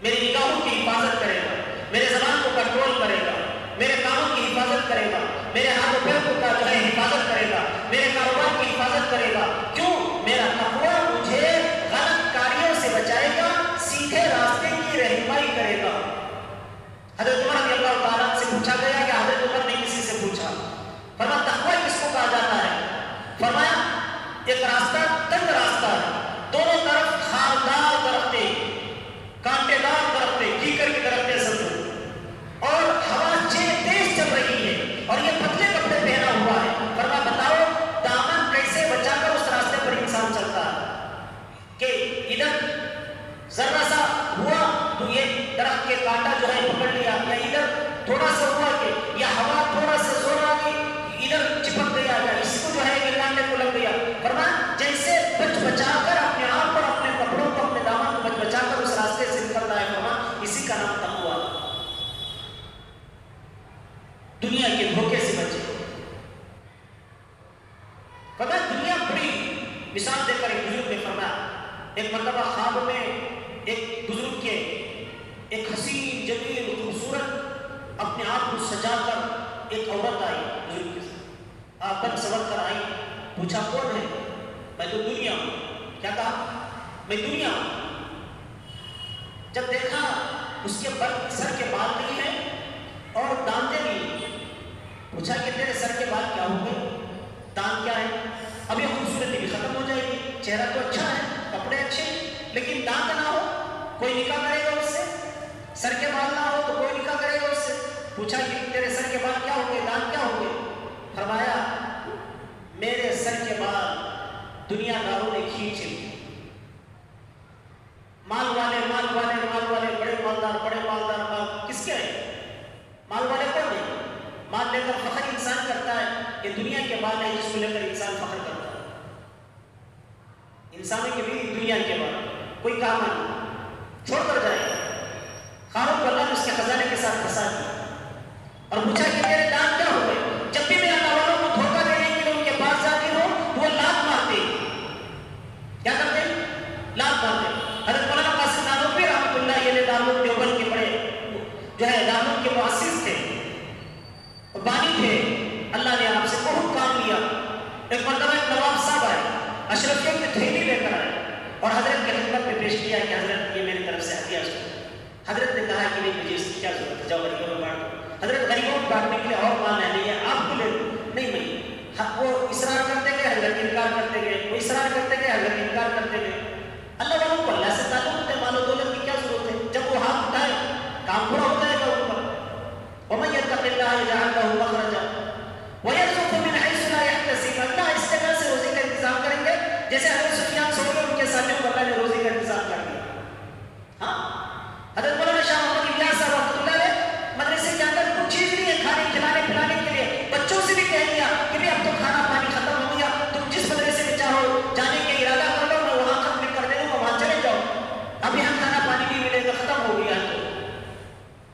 میری نگاہوں کی حفاظت کرے گا، میرے زبان کو کنٹرول کرے گا، میرے کاموں کی حفاظت کرے گا، میرے ہاتھ و پیر کو جو ہے حفاظت کرے گا، میرے کاروبار کی حفاظت کرے گا. کیوں؟ میرا تقویٰ مجھے غلط کاریوں سے بچائے گا، سیدھے راستے کی رہنمائی کرے گا. حضرت عمر رضی اللہ تعالیٰ سے پوچھا گیا کہ حضرت عمر نے کسی سے پوچھا، فرمایا تقویٰ کس کو کہا جاتا ہے؟ فرمایا ایک راستہ تنگ راستہ ہے، دونوں طرف خاردار درختے، کانٹے دار درختے، کیکر کے درختے سب، اور ہوا تیز چل رہی ہے اور یہ پتلے کپڑے پہنا ہوا ہے. فرمایا بتاؤ دامن کیسے بچا کر اس راستے پر انسان چلتا ہے کہ ادھر ذرا سا ہوا تو یہ درخت کے کانٹا جو ہے پکڑ لیا، یا ادھر تھوڑا سا ہوا کہ یا ہوا تھوڑا سا زور آ گئی ادھر چپک گیا، یا اس کو جو ہے یہ کانٹے کو لگ گیا. فرمایا جیسے بچا کر اپنے آپ پر، اپنے کپڑوں کو، اپنے دامن کو بچا کر اس راستے سے نکلنا ہے. فرمایا اسی کا نام تقویٰ. دنیا کے دھوکے سے بچے. فرمایا دنیا بڑی مثال دے کر ایک بزرگ نے فرمایا ایک مرتبہ خواب میں ایک بزرگ کے ایک حسین جمیل خوبصورت اپنے آپ کو سجا کر ایک عورت آئی بزرگ کے ساتھ، آپ بن سور کر آئی. پوچھا کون ہے؟ میں تو دنیا ہوں. کیا کہا؟ میں دنیا ہوں. جب دیکھا اس کے سر کے بال نہیں ہیں اور دانتے نہیں. پوچھا کہ تیرے سر کے بال کیا ہو گئے، دان کیا ہے؟ اب یہ خوبصورتی بھی ختم ہو جائے گی. چہرہ تو اچھا ہے، کپڑے اچھے، لیکن دانت نہ ہو کوئی نکاح کرے گا اس سے؟ سر کے بال نہ ہو تو کوئی نکاح کرے گا اس سے؟ پوچھا کہ تیرے سر کے بال کیا ہو گئے، دانت کیا ہو گئے؟ فرمایا میرے سر کے بال دنیا داروں نے کھینچ لیے. مال والے بڑے مالدار مال کس کے ہیں؟ مال والے کون ہیں؟ مال لے کر فخر انسان کرتا ہے. یہ دنیا کے مال ہے جس کو لے کر انسان فخر کرتا ہے. انسانوں کے بھی دنیا کے مال کوئی کام نہیں، چھوڑ کر جائے گا. خاروں کو اللہ نے اس کے خزانے کے ساتھ پھنسا دیا اور پوچھا کہ میرے دانت کیا ہو گئے؟ جب بھی میں اللہ والوں کو دھوکہ دینے کے لیے ان کے پاس جاتی ہوں تو وہ لات مارتے. کیا کرتے؟ لات مارتے. حضرت مولانا قاسم نانوتوی رحمۃ اللہ علیہ دارالعلوم دیوبند کے بڑے جو ہے دارالعلوم کے مؤسس تھے، بانی تھے. اللہ نے آپ سے بہت کام جاؤ غریبوں میں بانٹ دو. حضرت غریبوں میں بانٹنے کے لیے اور مال ہے نہیں ہے آپ کو لے لو. نہیں بھائی وہ اصرار کرتے گئے حضرت انکار کرتے گئے, وہ اصرار کرتے گئے حضرت انکار کرتے گئے. اللہ والوں کو اللہ سے تعلق ہوتا ہے, مال و دولت کی کیا ضرورت ہے؟ جب وہ ہاتھ اٹھائے کام پورا ہو جائے گا ان پر. وَمَن يَتَّقِ اللَّهَ يَجْعَل لَّهُ مَخْرَجًا وَيَرْزُقْهُ مِنْ حَيْثُ لَا يَحْتَسِبُ. اللہ اس جگہ سے روزی کا انتظام کریں گے جیسے حضرت سفیان ثوری ان کے ساتھیوں کو اللہ نے روزی کا انتظام کر دیا. ہاں حضرت مولانا شاہ محمد الیاس صاحب رحمۃ اللہ علیہ مدرسے کے اندر کچھ چیز نہیں ہے کھانے کھلانے پلانے کے لیے. بچوں سے بھی کہہ دیا کہ اب تو کھانا پانی ختم ہو گیا, تم جس مدرسے میں چاہو جانے کا ارادہ کر لو, میں وہاں ختم کر دے دوں گا, وہاں چلے جاؤ, اب یہاں کھانا پانی بھی ملے گا, ختم ہو گیا. تو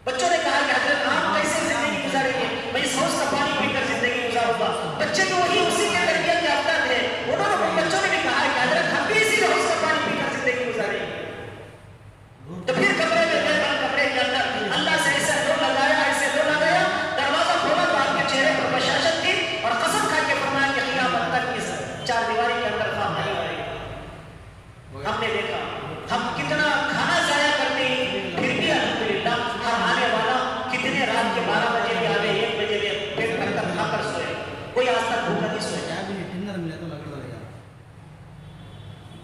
بچوں نے کہا کہ حضرت آپ کیسے زندگی گزاریں گے؟ میں اس حوض کا پانی پی کر زندگی گزاروں گا. بچے تو وہی اسی کے تربیت یافتہ تھے, انہوں نے بچوں نے بھی کہا کہ حضرت ہم بھی اسی حوض کا پانی پی کر زندگی گزاریں گے. تو پھر کمرے میں گئے, بند کمرے کے اندر اللہ سے ایسا دور لگایا, ایسے دور لگایا, دروازہ کھولا تو آپ کے چہرے پر بشاشت تھی اور قسم کھا کے فرمایا کہ قیامت تک اس چار دیواری کے اندر خواب نہیں آئے گا. ہم نے دیکھا ہم کتنا کھانا ضائع کرتے ہیں, پھر بھی الحمدللہ ہر آنے والا کتنے رات کے 12 بجے بھی آئے, 1 بجے بھی پیٹ بھر کر کھا کر سوئے, کوئی آج تک بھوکا نہیں سویا.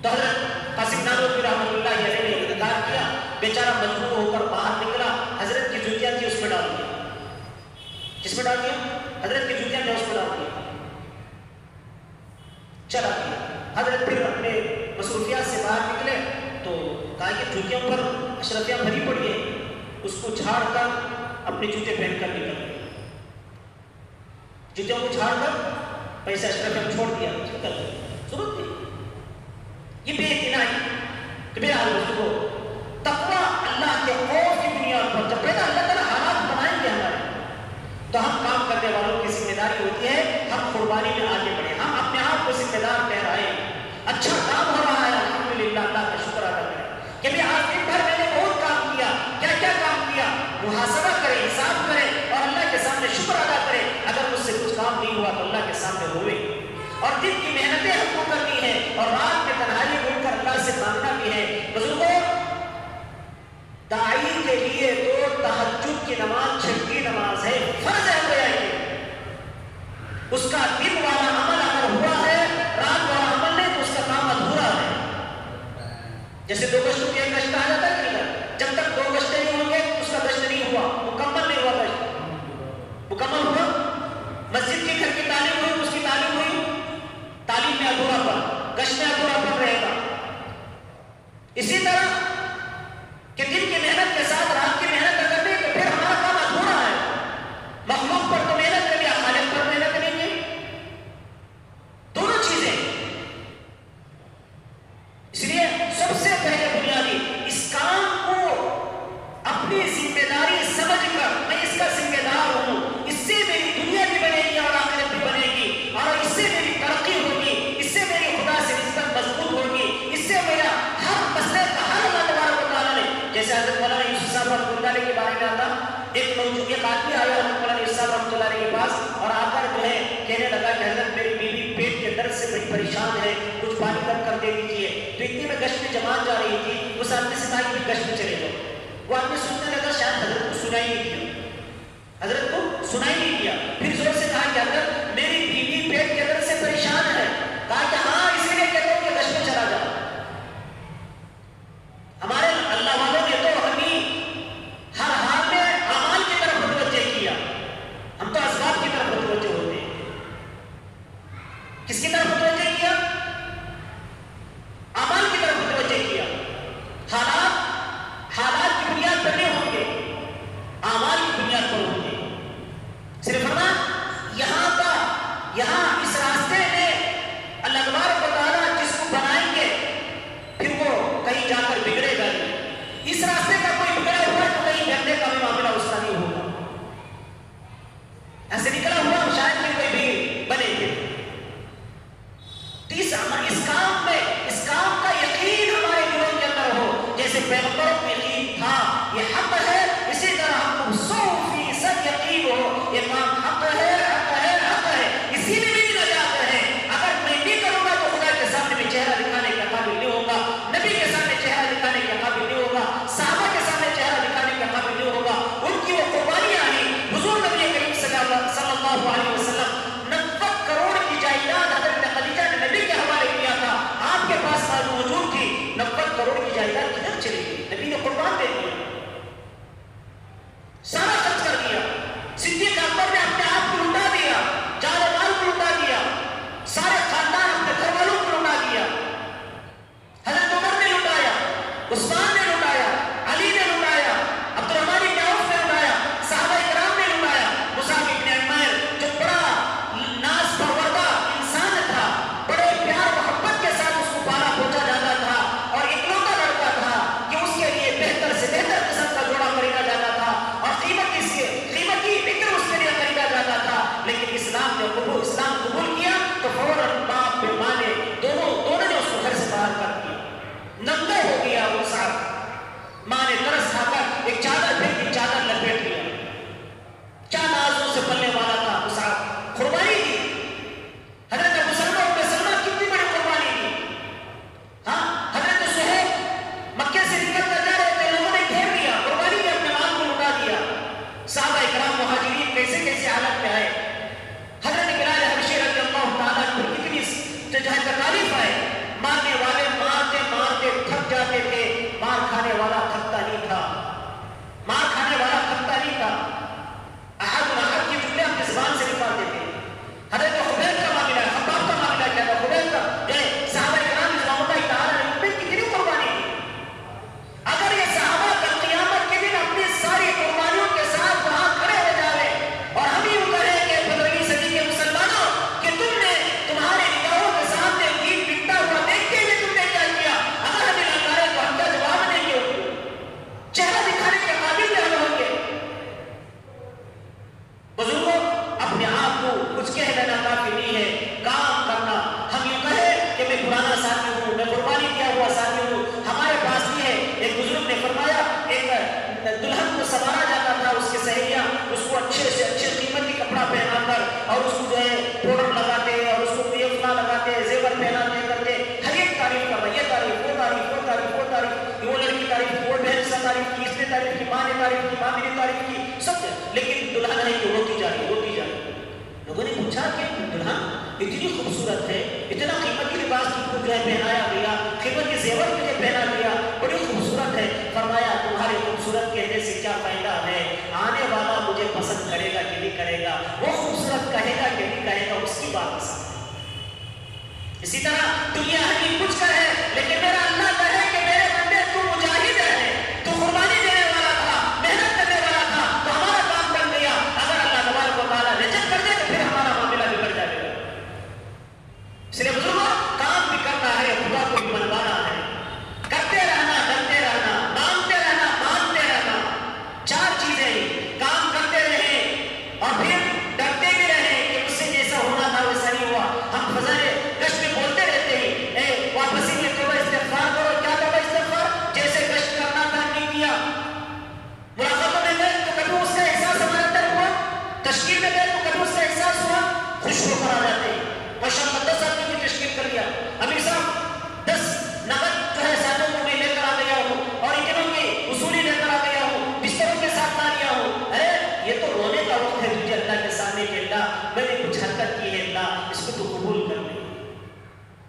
تو حضرت قاسم نانوتوی رحمۃ اللہ علیہ نے انتظار کیا, بیچارہ مجبور ہو کر باہر نکلا, حضرت کی جوتیاں تھی اس میں ڈال دیا. کس میں ڈال دیا؟ حضرت کی جوتیاں تھی اس میں ڈال دیا, چلا گیا. حضرت پھر اپنے مصروفیات سے باہر نکلے تو کہا کہ جوتیوں پر اشرفیاں بھری پڑی ہے, اس کو جھاڑ کر اپنے جوتے پہن کر نکل گئے. جوتیوں کو جھاڑ کر پیسے اشرفیاں چھوڑ دیا, نکل گئے. ضرورت نہیں یہ بے اعتنائی. کہ میرا دوستو تقویٰ اللہ کے خوف کی بنیاد پر جب پہلا اللہ تعالیٰ حالات بنائیں گے ہمارے تو ہم کام کرنے والوں کی ذمہ داری ہوتی ہے ہم قربانی میں آگے بڑھیں, ہم اپنے آپ کو ذمہ دار ٹھہرائیں. اچھا کام ہو رہا ہے الحمدللہ, اللہ کا شکر ادا کریں کہ آج دن بھر میں نے بہت کام کیا. کیا کیا کام کیا؟ محاسبہ کریں, حساب کریں اور اللہ کے سامنے شکر ادا کریں. اگر مجھ سے کچھ کام نہیں ہوا تو اللہ کے سامنے روئے, اور دن کی محنتیں ہم کو کرنی ہے اور رات میں تنہائی مل کر اللہ سے مانگنا بھی ہے. بزرگوں داعی کے لیے تو تہجد کی نماز چھٹی نماز ہے, فرض ہے گویا کہ اس کا دن والا عمل اگر ہوا ہے, رات والا عمل نہیں تو اس کا کام ادھورا ہے. جیسے 2 گشتوں کی ایک گشت آ جاتا ہے کہ جب تک 2 گشتے نہیں ہوں گے اس کا گشت نہیں ہوا, مکمل نہیں ہوا. گشت مکمل ہوا, مسجد کے گھر کی تعلیم ہوئی, اس کی تعلیم ہوئی, تعلیم میں ادھورا پر, گشت میں ادھورا پر رہے گا. اسی طرح کہ دن کی محنت کے ساتھ رات کی محنت اگر نہیں تو پھر ہمارا کام ادھورا ہے. مخلوق پر تو محنت کر لیا, خالق پر محنت نہیں کی. دونوں چیزیں. اس لیے سب سے پہلے بنیادی اس کام کو اپنی ذمہ داری سمجھ کر میں اس کا ذمہ دار ہوں, اس سے میری دنیا بھی بنے گی اور آخرت بھی بنے گی, اور اس سے میری ترقی ہوگی, اس سے میری خدا سے نسبت مضبوط ہوگی, اس سے میرا ہر مسئلے کا حل اللہ تبارک و تعالیٰ نے. جیسے حضرت مولانا یوسف صاحب رحمۃ اللہ علیہ کے بارے میں آتا, ایک آدمی آیا حضرت مولانا یوسف صاحب رحمۃ اللہ علیہ کے پاس اور آ کر جو ہے کہنے لگا کہ حضرت میری بیوی پیٹ کے درد سے بڑی پریشان ہے, کچھ پانی گرم کر دے دیجیے. تو اتنی میں گشت میں جماعت جا رہی تھی, اس آدمی سے کہا کہ گشت میں چلے جاؤ. وہ آدمی سننے لگا, شاید حضرت کو سنائی نہیں دیا, حضرت کو سنائی نہیں دیا. پھر زور سے کہا کہ حضرت میری بیوی پیٹ کے درد سے پریشان ہے. کہا کہ ہاں اسی لیے کہتا ہوں کہ گشت میں چلا جاؤ. ہمارے اللہ والوں نے تو ہمیں ہر حال میں اعمال کی طرف متوجہ کیا, ہم تو اسباب کی طرف متوجہ ہوتے ہیں. کس کی طرف متوجہ کیا؟ اعمال کی طرف متوجہ کیا. حالات کی بنیاد پر نہیں ہوں گے, اعمال کی بنیاد پر ہوں گے. صرف یہاں اس راستے میں اللہ تبارک و تعالیٰ جس کو بنائیں گے پھر وہ کہیں جا کر بگڑے گا نہیں. اس راستے کا کوئی بگڑا ہوا تو کہیں بگڑنے کا بھی معاملہ اس کا نہیں ہوگا. ایسے نکلا ہوا شاید کہ کوئی بھی بنے گے. اس کام کا یقین ہمارے دلوں کے اندر ہو, جیسے پیغمبروں کو یقین تھا یہ حق ہے, اسی طرح ہم کو 100% یقین ہو یہ کام حق ہے, حق ہے, حق ہے. اسی میں بھی نجات ہے. اگر میں نہیں کروں گا تو خدا کے سامنے میں چہرہ دکھانے کا قابل نہیں ہوگا, نبی کے سامنے چہرہ دکھانے کا قابل نہیں ہوگا, صحابہ کے سامنے چہرہ دکھانے کا قابل نہیں ہوگا. ان کی وہ کچھ کہہ لینا کافی نہیں ہے، کام کرنا. ہم یہ کہیں کہ میں پرانا ساتھی ہوں، میں قربانی کیا ہوا ساتھی ہوں. ہمارے پاس بھی ہے. ایک بزرگ نے فرمایا ایک دلہن کو سنوارا جاتا تھا، اس کی سہیلیاں اس کو اچھے سے اچھے قیمتی کپڑا پہنا کر اور اس کو جو ہے پاؤڈر لگاتے اور اس کو دیونا لگاتے، زیور پہناتے کرتے، ہر ایک تعریف کر رہا، یہ تعریف وہ تعریف وہ تعریف وہ تعریف، وہ لڑکی تعریف کی، وہ بہن سے تعریف کی، اس نے تعریف کی، ماں نے تعریف کی، ماں نے تعریف کی، سب. لیکن دلہن ہے کہ روتی جا رہی روتی جا رہی. لوگوں نے پوچھا کہ دلہن اتنی خوبصورت ہے، اتنا قیمتی لباس تم کو جو ہے پہنایا گیا، قیمتی زیور تجھے پہنا گیا، بڑی خوبصورت ہے. فرمایا تمہارے خوبصورت کہنے سے کیا فائدہ ہے، آنے والا مجھے پسند کرے گا کہ نہیں کرے گا، وہ خوبصورت کہے گا کہ نہیں کہے گا، اس کی بات پسند ہے. اسی طرح دنیا ہمیں کچھ کہے لیکن میرا اللہ کہے کہ میرے بندے تو مجاہد ہے، تو قربانی دینے والا تھا، محنت کرنے والا تھا، تو ہمارا کام بن گیا. اگر اللہ تبارک و تعالیٰ ریجیکٹ کر دے تو پھر ہمارا معاملہ بگڑ جائے گا. اس لیے بزرگوں کام بھی کرنا ہے، خدا کو بھی منوانا ہے، کرتے رہنا، ڈرتے رہنا، مانتے رہنا، مانتے رہنا. چار چیزیں ہی کام کرتے رہیں اور پھر ڈرتے بھی رہیں کہ مجھ سے جیسا ہونا تھا ویسا نہیں ہوا. ہم فضائل گشت میں بولتے رہتے ہیں واپسی میں توبہ استغفار کرو. کیا توبہ استغفار؟ جیسے گشت کرنا تھا نہیں کیا، مراقبہ میں گئے تو کبھی اس کا احساس ہمارے اندر ہوا، تشکیل میں گئے تو کبھی اس کا احساس ہوا، خوش ہو کر آ جاتے ہیں. ماشاء اللہ 10 آدمی کی تشکیل کر لیا، امیر صاحب 10 نقد جو ہے ساتھوں کو میں لے کر آ گیا ہوں اور اتنوں کی وصولی لے کر آ گیا ہوں، بستروں کے ساتھ لا لیا ہوں. ارے یہ تو رونے کا وقت ہے تجھے اللہ کے سامنے کہ اللہ میں نے کچھ حرکت کی ہے، اللہ اس کو تو قبول کر لے.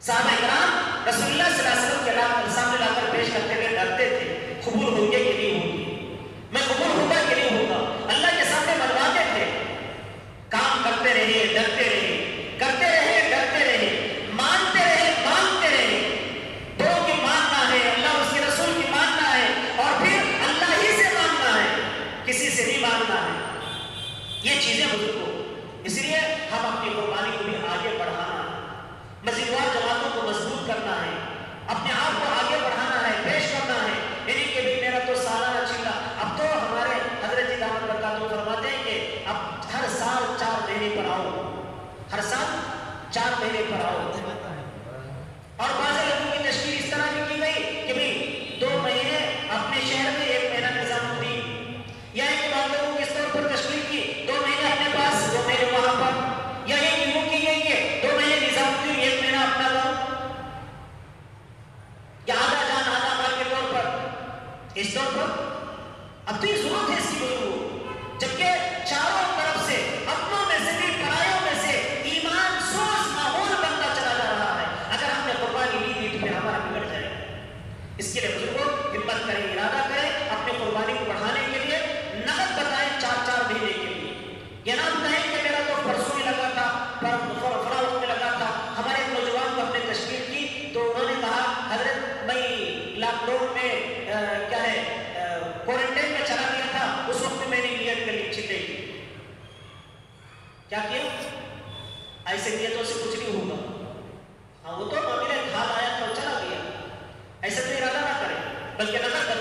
صحابہ کرام رسول اللہ صلی اللہ علیہ وسلم کے سامنے لا کر پیش کرتے ہوئے ڈرتے تھے قبول ہوں گے کہ نہیں ہوں گے، میں قبول ہوگا کہ نہیں ہوگا. اللہ کے سامنے منواتے تھے. کام کرتے رہے، ڈرتے رہے، کرتے رہے، ڈرتے رہے، مانتے رہے، مانتے رہے. دو کی ماننا ہے، اللہ اس کے رسول کی ماننا ہے اور پھر اللہ ہی سے ماننا ہے، کسی سے نہیں ماننا ہے. یہ چیزیں بزرگوں، اس لیے ہم اپنی قربانی کو بھی آگے بڑھانا ہے، مزیدوار جماعتوں کو مضبوط کرنا ہے، اپنے آپ کو آگے بڑھانا ہے، پیش کرنا ہے. یعنی کہ بھی میرا تو سالانہ چلا. اب تو ہمارے حضرت دامت برکاتہ فرماتے ہیں کہ اب ہر سال 4 مہینے پر آؤ، ہر سال 4 مہینے پر آؤ. اور بعض لوگوں کی تشکیل اس طرح بھی کی گئی کہ بھئی 2 مہینے اپنے شہر میں، 1 مہینہ نظام الدین، یا ایک بعض لوگوں کی اس طور پر تشکیل کی 2 مہینے اپنے پاس، 2 مہینے وہاں پر، یا ایک یوں کی گئی کہ 2 مہینے نظام الدین، 1 مہینہ اپنا گاؤں، یا آدھا جان آدھا مال کے طور پر. اس طور پر اب تو یہ ضرورت ہے اس کی بزرگوں، جبکہ چاروں طرف سے اپنوں میں سے بھی پرایوں میں سے ایمان سوز ماحول بنتا چلا جا رہا ہے. اگر ہم نے قربانی لی دی تو پھر ہمارا بگڑ جائے گا. اس کے لیے بزرگوں ہمت کریں، ارادہ کریں اپنی قربانی کو بڑھانے کے لیے. نقد بتائیں 4 مہینے کے لیے. یہ نہ بتائیں کہ میرا تو پرسوں میں لگا تھا، فلاں وقت میں لگا تھا. ہمارے ایک نوجوان کو اپنے تشکیل کی تو انہوں نے کہا حضرت میں لاک ڈاؤن میں کیا ہے کوارنٹائن میں چلا گیا تھا، اس وقت میں نے نیت کر لی چلے کی. کیا کیا؟ ایسے نیتوں سے کچھ نہیں ہوگا. ہاں وہ تو معاملہ کھال آیا تھا چلا گیا. ایسے تو ارادہ نہ کریں بلکہ نقد